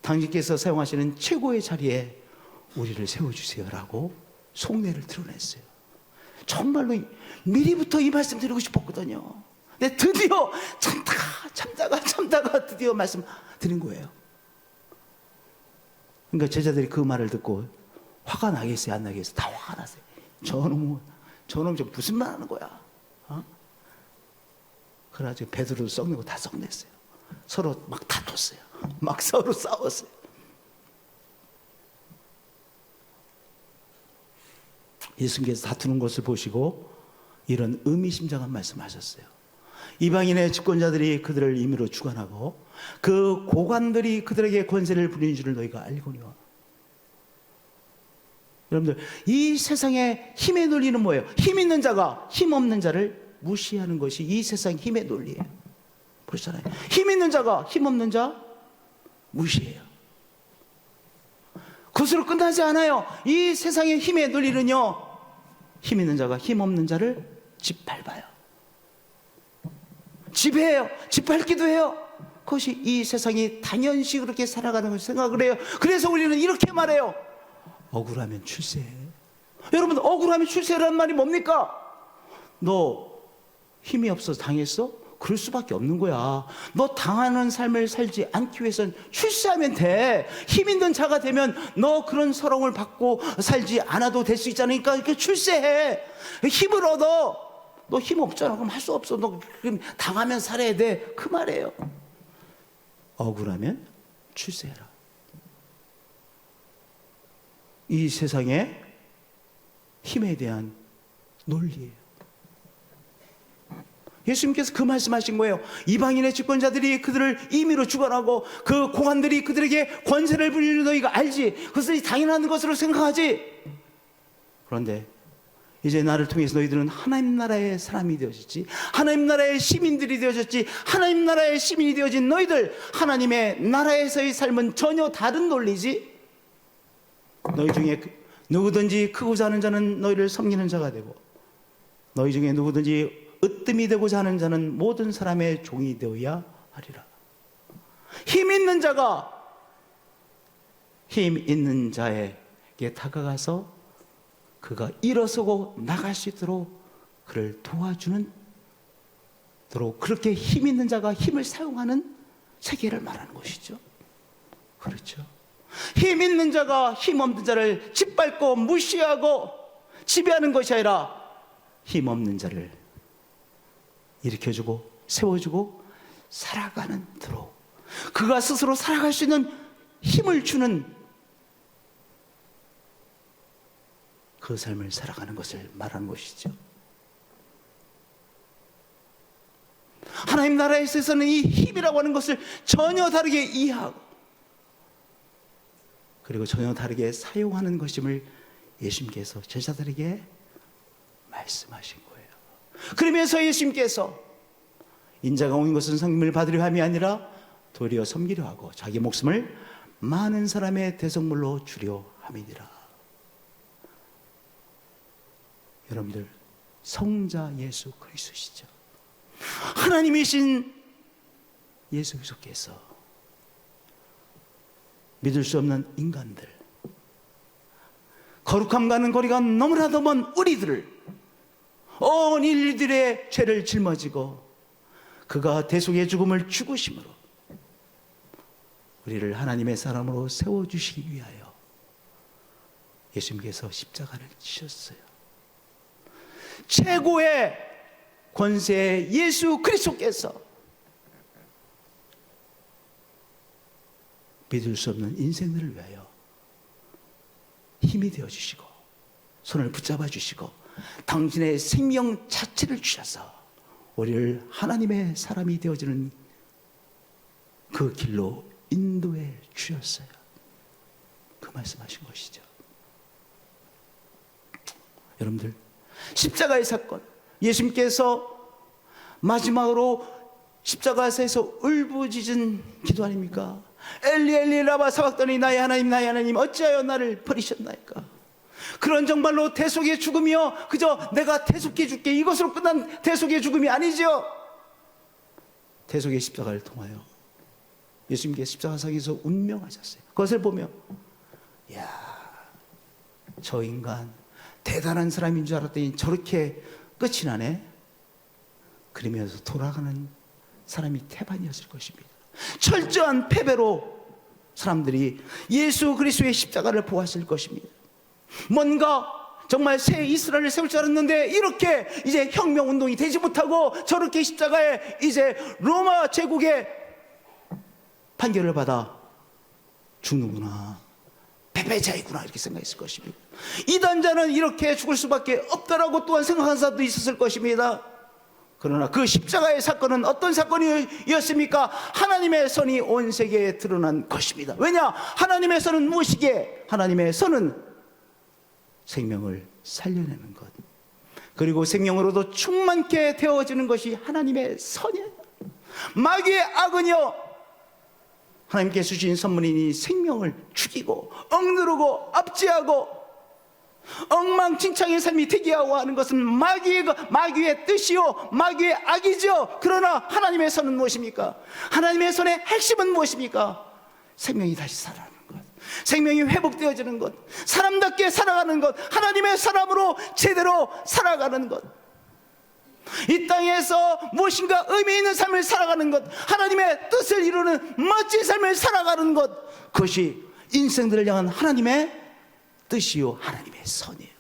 D: 당신께서 사용하시는 최고의 자리에 우리를 세워주세요라고 속내를 드러냈어요. 정말로 미리부터 이 말씀 드리고 싶었거든요. 근데 드디어 참다가 드디어 말씀 드린 거예요. 그러니까 제자들이 그 말을 듣고 화가 나겠어요, 안 나겠어요? 다 화가 났어요. 저놈 좀 무슨 말 하는 거야? 그래가지고 베드로도 썩내고 다 썩냈어요. 서로 막 다퉜어요. 막 서로 싸웠어요. 예수님께서 다투는 것을 보시고 이런 의미심장한 말씀하셨어요. 이방인의 집권자들이 그들을 임의로 주관하고 그 고관들이 그들에게 권세를 부리는 줄을 너희가 알거니와. 여러분들, 이 세상의 힘의 논리는 뭐예요? 힘 있는 자가 힘 없는 자를 무시하는 것이 이 세상 힘의 논리예요. 보시잖아요. 힘 있는 자가 힘 없는 자 무시해요. 그것으로 끝나지 않아요. 이 세상의 힘의 논리는요, 힘 있는 자가 힘 없는 자를 짓밟아요. 지배해요. 짓밟기도 해요. 그것이 이 세상이 당연시 그렇게 살아가는 것을 생각을 해요. 그래서 우리는 이렇게 말해요. 억울하면 출세해. 여러분, 억울하면 출세라는 말이 뭡니까? 너 힘이 없어서 당했어? 그럴 수밖에 없는 거야. 너 당하는 삶을 살지 않기 위해서는 출세하면 돼. 힘 있는 자가 되면 너 그런 서러움을 받고 살지 않아도 될 수 있잖아. 그러니까 출세해. 힘을 얻어. 너 힘 없잖아. 그럼 할 수 없어. 너 그럼 당하면 살아야 돼. 그 말이에요. 억울하면 출세해라. 이 세상의 힘에 대한 논리예요. 예수님께서 그 말씀하신 거예요. 이방인의 집권자들이 그들을 임의로 주관하고 그 고관들이 그들에게 권세를 부리는 너희가 알지. 그것이 당연한 것으로 생각하지. 그런데 이제 나를 통해서 너희들은 하나님 나라의 사람이 되어졌지. 하나님 나라의 시민들이 되어졌지. 하나님 나라의 시민이 되어진 너희들, 하나님의 나라에서의 삶은 전혀 다른 논리지. 너희 중에 누구든지 크고자 하는 자는 너희를 섬기는 자가 되고, 너희 중에 누구든지 으뜸이 되고자 하는 자는 모든 사람의 종이 되어야 하리라. 힘 있는 자가 힘 있는 자에게 다가가서 그가 일어서고 나갈 수 있도록 그를 도와주는 도록, 그렇게 힘 있는 자가 힘을 사용하는 세계를 말하는 것이죠. 그렇죠. 힘 있는 자가 힘 없는 자를 짓밟고 무시하고 지배하는 것이 아니라 힘 없는 자를 일으켜주고 세워주고 살아가는 도로, 그가 스스로 살아갈 수 있는 힘을 주는 그 삶을 살아가는 것을 말하는 것이죠. 하나님 나라에 있어서는 이 힘이라고 하는 것을 전혀 다르게 이해하고 그리고 전혀 다르게 사용하는 것임을 예수님께서 제자들에게 말씀하신 거예요. 그러면서 예수님께서 인자가 온 것은 섬김을 받으려 함이 아니라 도리어 섬기려 하고 자기 목숨을 많은 사람의 대성물로 주려 함이니라. 여러분들, 성자 예수 그리스도시죠. 하나님이신 예수 그리스도께서 믿을 수 없는 인간들, 거룩함과는 거리가 너무나도 먼 우리들을, 온 인류들의 죄를 짊어지고 그가 대속의 죽음을 죽으심으로 우리를 하나님의 사람으로 세워주시기 위하여 예수님께서 십자가를 지셨어요. 최고의 권세의 예수 그리스도께서 믿을 수 없는 인생들을 위하여 힘이 되어주시고 손을 붙잡아 주시고 당신의 생명 자체를 주셔서 우리를 하나님의 사람이 되어지는 그 길로 인도해 주셨어요. 그 말씀하신 것이죠. 여러분들, 십자가의 사건, 예수님께서 마지막으로 십자가에서 울부짖은 기도 아닙니까? 엘리 엘리 라마 사박더니 나의 하나님 어찌하여 나를 버리셨나이까? 그런 정말로 대속의 죽음이요, 그저 내가 대속해 줄게, 이것으로 끝난 대속의 죽음이 아니죠. 대속의 십자가를 통하여 예수님께서 십자가상에서 운명하셨어요. 그것을 보며 야, 저 인간 대단한 사람인 줄 알았더니 저렇게 끝이 나네. 그러면서 돌아가는 사람이 태반이었을 것입니다. 철저한 패배로 사람들이 예수 그리스도의 십자가를 보았을 것입니다. 뭔가 정말 새 이스라엘을 세울 줄 알았는데 이렇게 이제 혁명운동이 되지 못하고 저렇게 십자가에 이제 로마 제국의 판결을 받아 죽는구나, 패배자이구나, 이렇게 생각했을 것입니다. 이단자는 이렇게 죽을 수밖에 없다라고 또한 생각한 사람도 있었을 것입니다. 그러나 그 십자가의 사건은 어떤 사건이었습니까? 하나님의 선이 온 세계에 드러난 것입니다. 왜냐? 하나님의 선은 무엇이기에? 하나님의 선은 생명을 살려내는 것, 그리고 생명으로도 충만케 되어지는 것이 하나님의 선이에요. 마귀의 악은요, 하나님께 주신 선물이니 생명을 죽이고 억누르고 압제하고 엉망진창의 삶이 되게 하고 하는 것은 마귀의 뜻이요, 마귀의 악이죠. 그러나 하나님의 선은 무엇입니까? 하나님의 선의 핵심은 무엇입니까? 생명이 다시 살아나는 것, 생명이 회복되어지는 것, 사람답게 살아가는 것, 하나님의 사람으로 제대로 살아가는 것, 이 땅에서 무엇인가 의미 있는 삶을 살아가는 것, 하나님의 뜻을 이루는 멋진 삶을 살아가는 것, 그것이 인생들을 향한 하나님의 뜻이요, 하나님의 선이에요.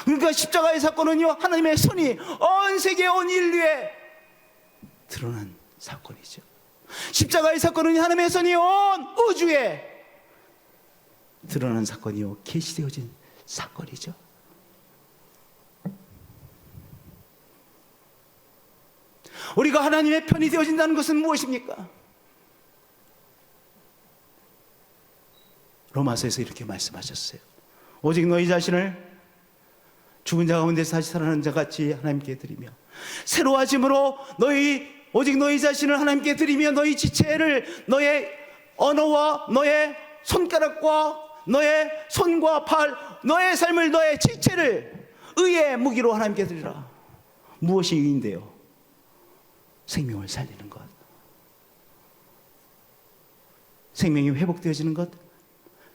D: 그러니까 십자가의 사건은요, 하나님의 선이 온 세계 온 인류에 드러난 사건이죠. 십자가의 사건은 하나님의 선이 온 우주에 드러난 사건이요, 계시되어진 사건이죠. 우리가 하나님의 편이 되어진다는 것은 무엇입니까? 로마서에서 이렇게 말씀하셨어요. 오직 너희 자신을 죽은 자 가운데서 다시 살아나는 자 같이 하나님께 드리며, 새로워짐으로 오직 너희 자신을 하나님께 드리며, 너희 지체를, 너의 언어와 너의 손가락과 너의 손과 팔, 너의 삶을, 너의 지체를 의의 무기로 하나님께 드리라. 무엇이 의인데요? 생명을 살리는 것, 생명이 회복되어지는 것,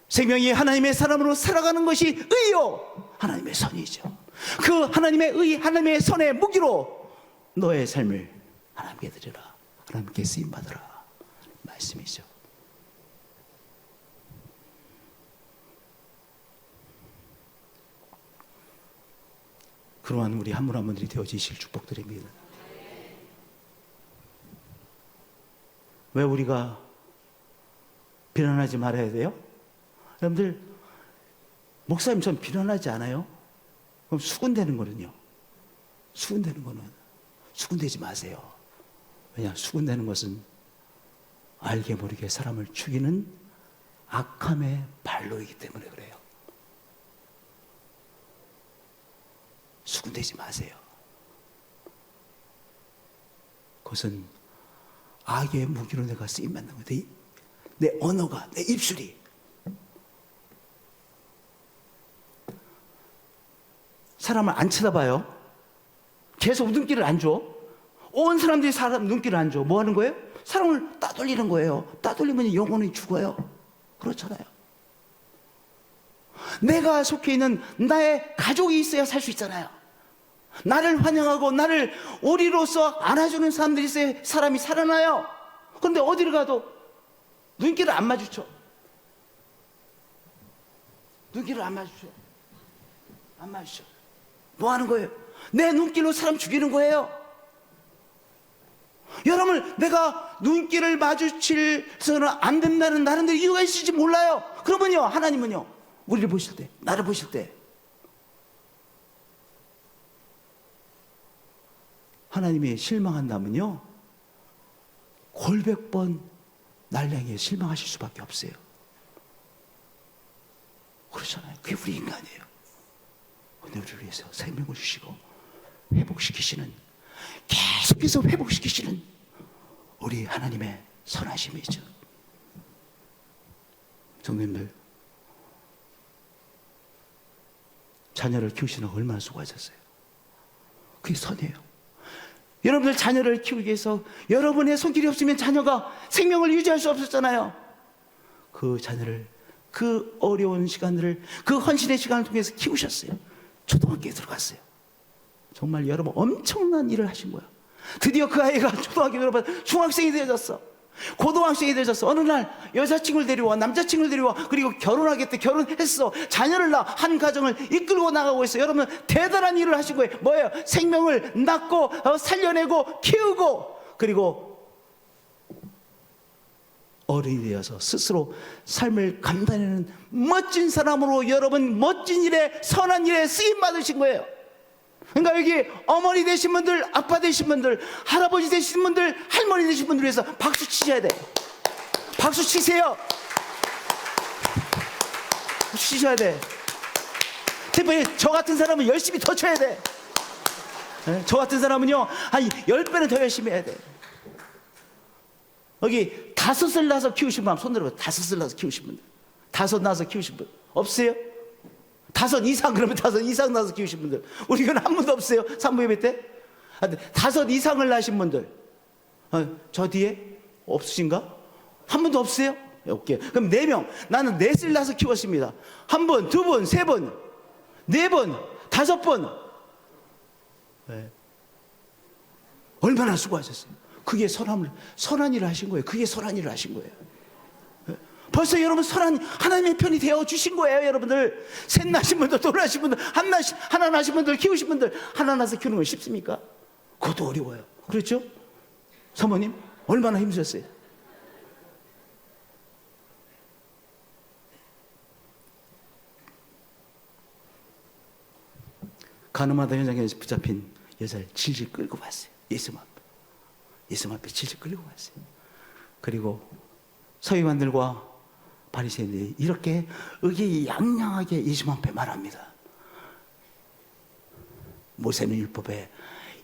D: 생명이 하나님의 사람으로 살아가는 것이 의요, 하나님의 선이죠. 그 하나님의 의, 하나님의 선의 무기로 너의 삶을 하나님께 드리라, 하나님께 쓰임받으라 말씀이죠. 그러한 우리 한 분 한 분들이 되어지실 축복드립니다. 왜 우리가 비난하지 말아야 돼요? 여러분들, 목사님 전 비난하지 않아요? 그럼 수군대는 거는요? 수군대지 마세요. 왜냐? 수군대는 것은 알게 모르게 사람을 죽이는 악함의 발로이기 때문에 그래요. 수군대지 마세요. 그것은 악의 무기로 내가 쓰임받는 거예요. 내 언어가, 내 입술이. 사람을 안 쳐다봐요. 계속 웃음기를 안 줘. 온 사람들이 사람 눈길을 안 줘. 뭐 하는 거예요? 사람을 따돌리는 거예요. 따돌리면 영혼이 죽어요. 그렇잖아요. 내가 속해 있는 나의 가족이 있어야 살 수 있잖아요. 나를 환영하고 나를 우리로서 안아주는 사람들이 있어야 사람이 살아나요. 그런데 어디를 가도 눈길을 안 마주쳐. 눈길을 안 마주쳐. 안 마주쳐. 뭐 하는 거예요? 내 눈길로 사람 죽이는 거예요. 여러분, 내가 눈길을 마주칠서는 안 된다는 나름대로 이유가 있을지 몰라요. 그러면요, 하나님은요, 우리를 보실 때, 나를 보실 때, 하나님이 실망한다면요, 골백번 날 향해 실망하실 수밖에 없어요. 그렇잖아요. 그게 우리 인간이에요. 근데 우리를 위해서 생명을 주시고 회복시키시는, 계속해서 회복시키시는 우리 하나님의 선하심이죠. 성도님들, 자녀를 키우시는 얼마나 수고하셨어요. 그게 선이에요. 여러분들 자녀를 키우기 위해서 여러분의 손길이 없으면 자녀가 생명을 유지할 수 없었잖아요. 그 자녀를, 그 어려운 시간들을, 그 헌신의 시간을 통해서 키우셨어요. 초등학교에 들어갔어요. 정말 여러분 엄청난 일을 하신 거야. 드디어 그 아이가 초등학교 들어가서 중학생이 되어졌어. 고등학생이 되어졌어. 어느 날 여자친구를 데려와, 남자친구를 데려와, 그리고 결혼하겠대. 결혼했어. 자녀를 낳아 한 가정을 이끌고 나가고 있어. 여러분 대단한 일을 하신 거예요. 뭐예요? 생명을 낳고 살려내고 키우고, 그리고 어른이 되어서 스스로 삶을 감당하는 멋진 사람으로 여러분 멋진 일에, 선한 일에 쓰임 받으신 거예요. 그러니까 여기 어머니 되신 분들, 아빠 되신 분들, 할아버지 되신 분들, 할머니 되신 분들 위해서 박수 치셔야 돼. 박수 치세요. 박수 치셔야 돼. 특별히 저 같은 사람은 열심히 더 쳐야 돼. 저 같은 사람은요 한 10배는 더 열심히 해야 돼. 여기 5을 낳아서 키우신 분 손 들어봐요. 5을 낳아서 키우신 분들, 5 낳아서 키우신 분 없어요? 5 이상, 그러면 5 이상 낳아서 키우신 분들, 우리 이건 한 분도 없어요. 산부 예배 때 5 이상을 낳으신 분들, 저 뒤에 없으신가? 한 분도 없어요? 오케이. 그럼 4명, 나는 4을 낳아서 키웠습니다. 1분, 2분, 3분, 4분, 5분. 네. 얼마나 수고하셨어요. 그게 선한 일을 하신 거예요. 그게 선한 일을 하신 거예요. 벌써 여러분 선한 하나님의 편이 되어 주신 거예요. 여러분들 셋 나신 분들, 둘 나신 분들, 하나 나신 분들, 키우신 분들, 하나 나서 키우는 건 쉽습니까? 그것도 어려워요. 그렇죠? 사모님 얼마나 힘드셨어요? 가늠하다 현장에 붙잡힌 여자를 질질 끌고 왔어요. 예수 앞에 질질 끌고 왔어요. 그리고 서기관들과 바리새인들이 이렇게 의기양양하게 예수 앞에 말합니다. 모세는 율법에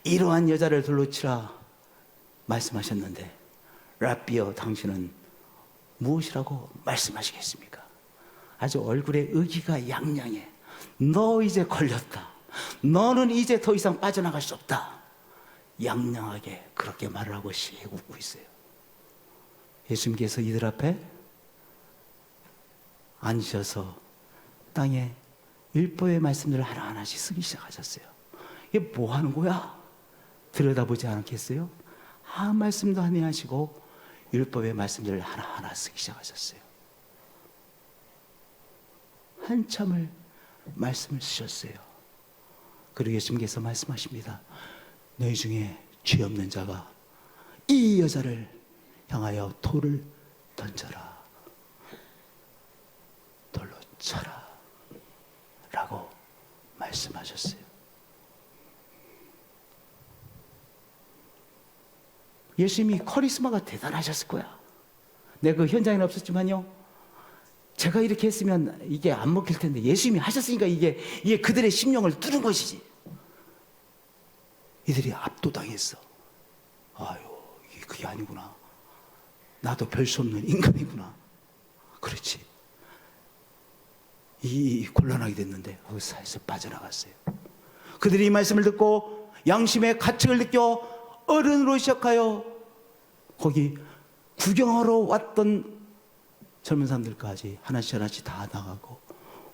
D: 이러한 여자를 돌로 치라 말씀하셨는데 랍비여, 당신은 무엇이라고 말씀하시겠습니까? 아주 얼굴에 의기가 양양해. 너 이제 걸렸다. 너는 이제 더 이상 빠져나갈 수 없다. 양양하게 그렇게 말을 하고 씩 웃고 있어요. 예수님께서 이들 앞에 앉으셔서 땅에 율법의 말씀들을 하나하나씩 쓰기 시작하셨어요. 이게 뭐 하는 거야? 들여다보지 않겠어요? 아무 말씀도 안 하시고 율법의 말씀들을 하나하나 쓰기 시작하셨어요. 한참을 말씀을 쓰셨어요. 그리고 예수님께서 말씀하십니다. 너희 중에 죄 없는 자가 이 여자를 향하여 돌을 던져라. 돌로 쳐라. 라고 말씀하셨어요. 예수님이 카리스마가 대단하셨을 거야. 내가 그 현장에는 없었지만요, 제가 이렇게 했으면 이게 안 먹힐 텐데 예수님이 하셨으니까 이게 그들의 심령을 뚫은 것이지. 이들이 압도당했어. 아유, 이게 그게 아니구나. 나도 별 수 없는 인간이구나. 그렇지. 이 곤란하게 됐는데 그 사이에서 빠져나갔어요. 그들이 이 말씀을 듣고 양심의 가책을 느껴 어른으로 시작하여 거기 구경하러 왔던 젊은 사람들까지 하나씩 하나씩 다 나가고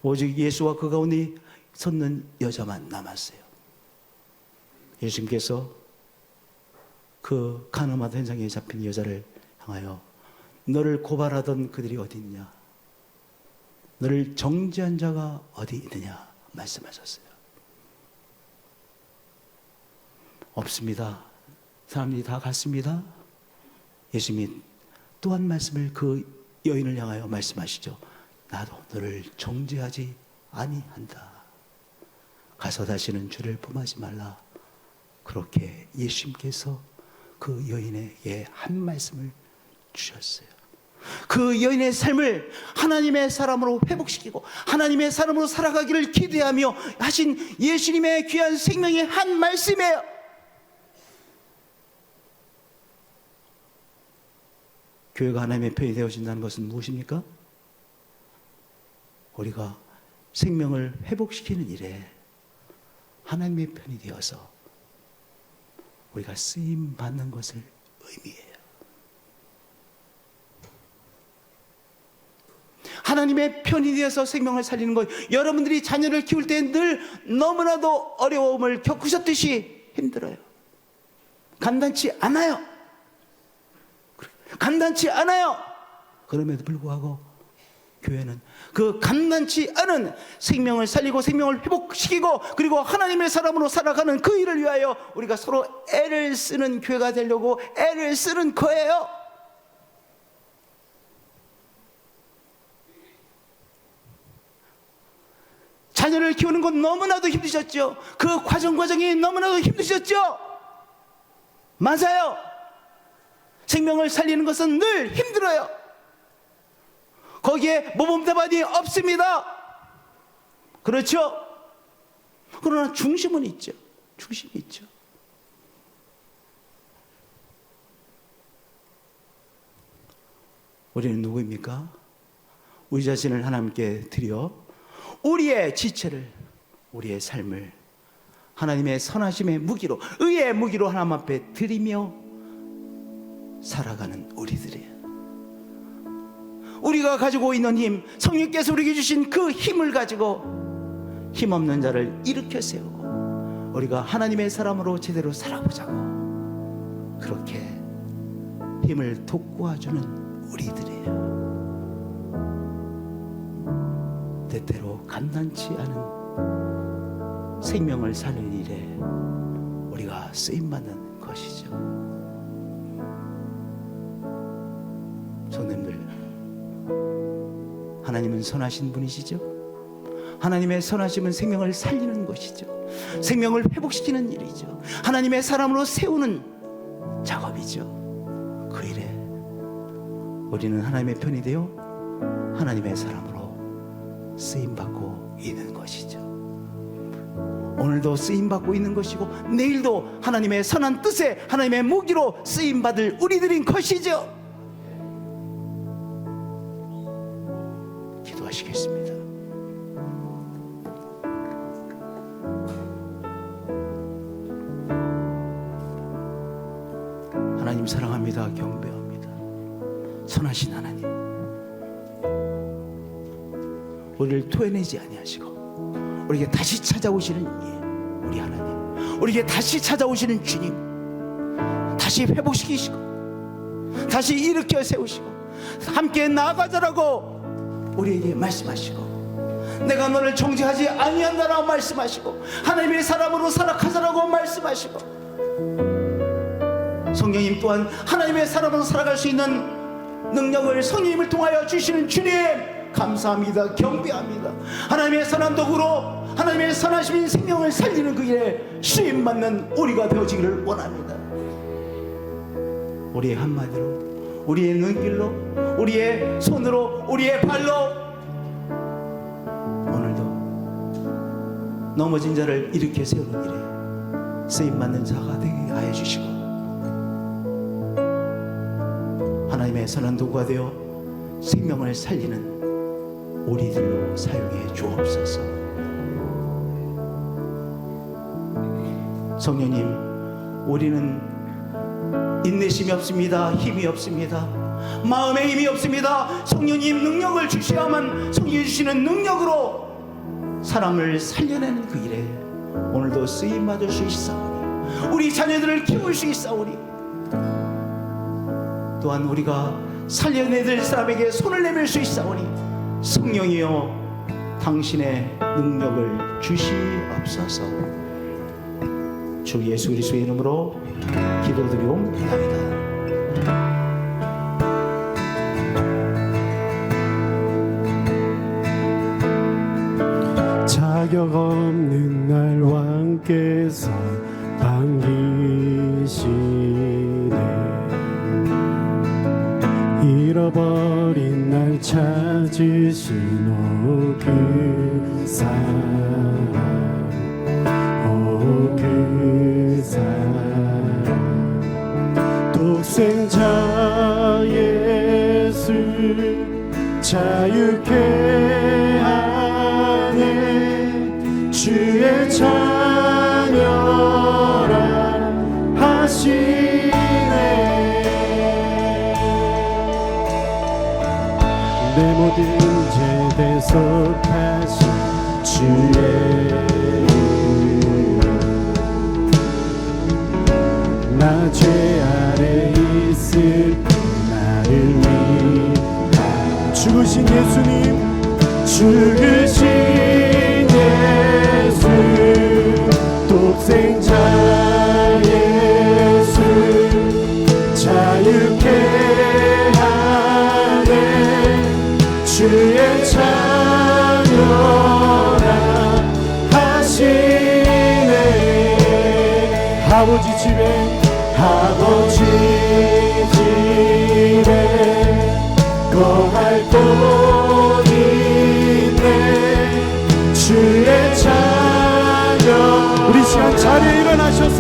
D: 오직 예수와 그 가운데 섰는 여자만 남았어요. 예수님께서 그 가늠하던 현장에 잡힌 여자를 향하여 너를 고발하던 그들이 어디 있느냐, 너를 정죄한 자가 어디 있느냐 말씀하셨어요. 없습니다. 사람들이 다 갔습니다. 예수님이 또 한 말씀을 그 여인을 향하여 말씀하시죠. 나도 너를 정죄하지 아니한다. 가서 다시는 죄를 범하지 말라. 그렇게 예수님께서 그 여인에게 한 말씀을 주셨어요. 그 여인의 삶을 하나님의 사람으로 회복시키고 하나님의 사람으로 살아가기를 기대하며 하신 예수님의 귀한 생명의 한 말씀이에요. 교회가 하나님의 편이 되어진다는 것은 무엇입니까? 우리가 생명을 회복시키는 일에 하나님의 편이 되어서 우리가 쓰임 받는 것을 의미해요. 하나님의 편이 되어서 생명을 살리는 것, 여러분들이 자녀를 키울 때 늘 너무나도 어려움을 겪으셨듯이 힘들어요. 간단치 않아요. 간단치 않아요. 그럼에도 불구하고 교회는 그 간단치 않은 생명을 살리고 생명을 회복시키고 그리고 하나님의 사람으로 살아가는 그 일을 위하여 우리가 서로 애를 쓰는 교회가 되려고 애를 쓰는 거예요. 자녀를 키우는 건 너무나도 힘드셨죠. 그 과정이 너무나도 힘드셨죠. 맞아요. 생명을 살리는 것은 늘 힘들어요. 거기에 모범 답안이 없습니다. 그렇죠? 그러나 중심은 있죠. 중심이 있죠. 우리는 누구입니까? 우리 자신을 하나님께 드려 우리의 지체를, 우리의 삶을 하나님의 선하심의 무기로, 의의 무기로 하나님 앞에 드리며 살아가는 우리들이에요. 우리가 가지고 있는 힘, 성령께서 우리에게 주신 그 힘을 가지고 힘없는 자를 일으켜 세우고 우리가 하나님의 사람으로 제대로 살아보자고 그렇게 힘을 돋구어주는 우리들이에요. 때때로 간단치 않은 생명을 살리는 일에 우리가 쓰임받는 것이죠. 성도님들, 하나님은 선하신 분이시죠. 하나님의 선하심은 생명을 살리는 것이죠. 생명을 회복시키는 일이죠. 하나님의 사람으로 세우는 작업이죠. 그 일에 우리는 하나님의 편이 되어 하나님의 사람으로 쓰임받고 있는 것이죠. 오늘도 쓰임받고 있는 것이고 내일도 하나님의 선한 뜻에 하나님의 무기로 쓰임받을 우리들인 것이죠. 기도하시겠습니다. 하나님 사랑합니다. 경배합니다. 선하신 하나님, 우리를 토해내지 아니하시고 우리에게 다시 찾아오시는 우리 하나님, 우리에게 다시 찾아오시는 주님, 다시 회복시키시고 다시 일으켜 세우시고 함께 나아가자라고 우리에게 말씀하시고 내가 너를 정죄하지 아니한다라고 말씀하시고 하나님의 사람으로 살아가자라고 말씀하시고 성령님 또한 하나님의 사람으로 살아갈 수 있는 능력을 성령님을 통하여 주시는 주님 감사합니다. 경배합니다. 하나님의 선한 도구로 하나님의 선하신 생명을 살리는 그 일에 쓰임받는 우리가 되어지기를 원합니다. 우리의 한마디로, 우리의 눈길로, 우리의 손으로, 우리의 발로 오늘도 넘어진 자를 일으켜 세우는 일에 쓰임받는 자가 되게 하여 주시고 하나님의 선한 도구가 되어 생명을 살리는 우리들로 사용해 주옵소서. 성령님, 우리는 인내심이 없습니다. 힘이 없습니다. 마음에 힘이 없습니다. 성령님 능력을 주셔야만 성령이 주시는 능력으로 사람을 살려내는 그 일에 오늘도 쓰임 받을 수 있사오니 우리 자녀들을 키울 수 있사오니 또한 우리가 살려내들 사람에게 손을 내밀 수 있사오니 성령이여 당신의 능력을 주시옵소서. 주 예수 그리스도의 이름으로 기도드리옵나이다.
A: 자격 없는 날 왕께서 반기시네 잃어버린 날 찾으신 그 사랑 그 사랑 독생자 예수 자유케 하네 주의 자녀라 하시네 내 모든 죄 대속하신 주의 나 죄 아래 있을 나를 위하여 죽으신 예수님 죽으신 예수 독생자 예수 자유케 하네 주의 자녀라 하시네 아버지 집에 거할 곳 있네 주의 자녀 우리 시간 자리에 일어나셔서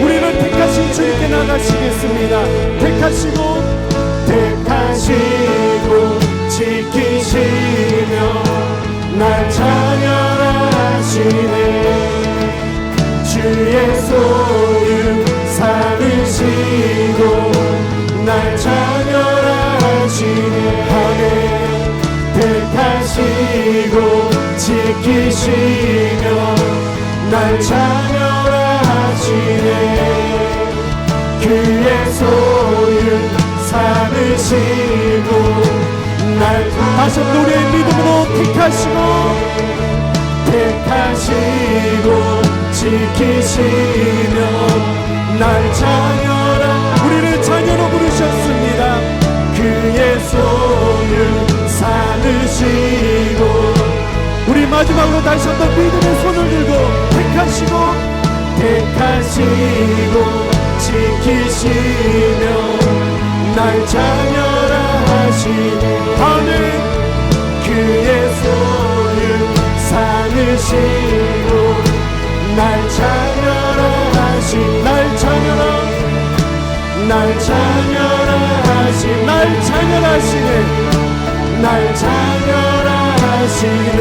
A: 우리를 택하신 주님께 나가시겠습니다. 택하시고 지키시며 날 자녀라 하시네 주의 소유 삼으시고 날 자녀라 하시네 아멘 택하시고 지키시며 날 자녀라 하시네 그의 소유 삼으시고 날 다시 노래 믿음으로 택하시고 지키시며 날 자녀라 우리를 자녀로 부르셨습니다. 그의 소유 삼으시고 우리 마지막으로 다시 한번 믿음의 손을 들고 택하시고 지키시며 날 자녀라 하시네 아멘 그의 소유 삼으시고 날 자녀라 하시 날 자녀라 하시네 날 자녀라 하시네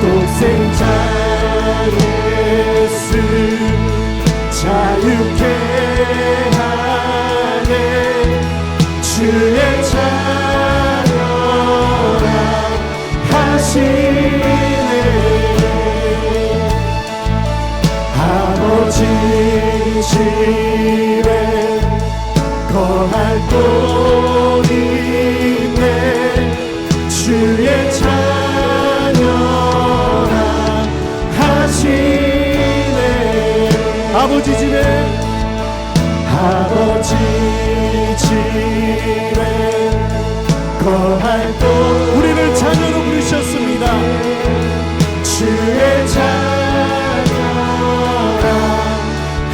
A: 독생자 예수 자유케 하네 주의 자녀라 하시네 아버지 집에 거할 곳 있네 주의 자녀라 하시네 아버지 집에 거할 곳 우리를 자녀로 부르셨습니다. 주의 자녀라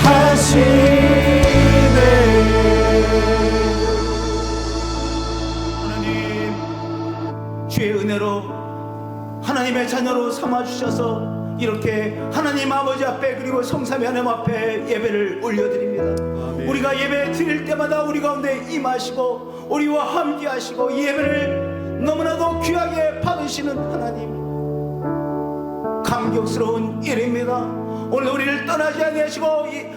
A: 하시네
D: 하나님 주의 은혜로 하나님의 자녀로 삼아주셔서 이렇게 하나님 아버지 앞에 그리고 성삼위 하나님 앞에 예배를 올려드립니다. 우리가 예배 드릴 때마다 우리 가운데 임하시고 우리와 함께 하시고 예배를 너무나도 귀하게 받으시는 하나님 감격스러운 일입니다. 오늘 우리를 떠나지 아니하시고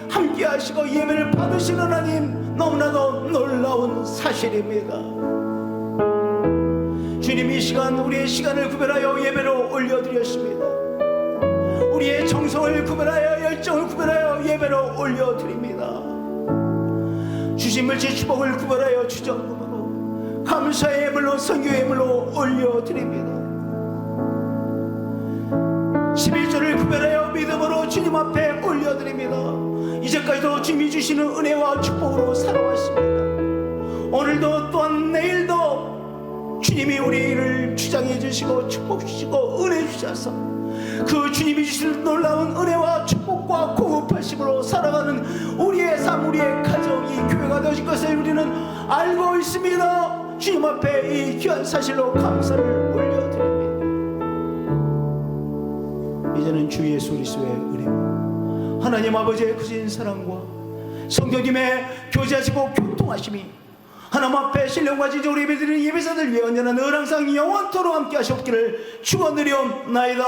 D: 함께 하시고 예배를 받으시는 하나님, 너무나도 놀라운 사실입니다. 주님, 이 시간 우리의 시간을 구별하여 예배로 올려드렸습니다. 우리의 정성을 구별하여 열정을 구별하여 예배로 올려드립니다. 주신 물질 축복을 구별하여 주정금으로 감사의 예물로 선교의 예물로 올려드립니다. 11조를 구별하여 믿음으로 주님 앞에 올려드립니다. 이제까지도 주님이 주시는 은혜와 축복으로 살아왔습니다. 오늘도 또한 내일도 주님이 우리를 주장해 주시고 축복 주시고 은혜 주셔서 그 주님이 주시는 놀라운 은혜와 축복과 고급하심으로 살아가는 우리의 삶, 우리의 가정, 이 교회가 되어질 것을 우리는 알고 있습니다. 주님 앞에 이 귀한 사실로 감사를 올려드립니다. 이제는 주 예수 그리스도의 은혜와 하나님 아버지의 크신 사랑과 성령님의 교제하시고 교통하심이 하나님 앞에 신령과 진정으로 예배드리는 예배자들 위해 언제나 늘 항상 영원토록 함께 하시옵기를 축원드리옵나이다.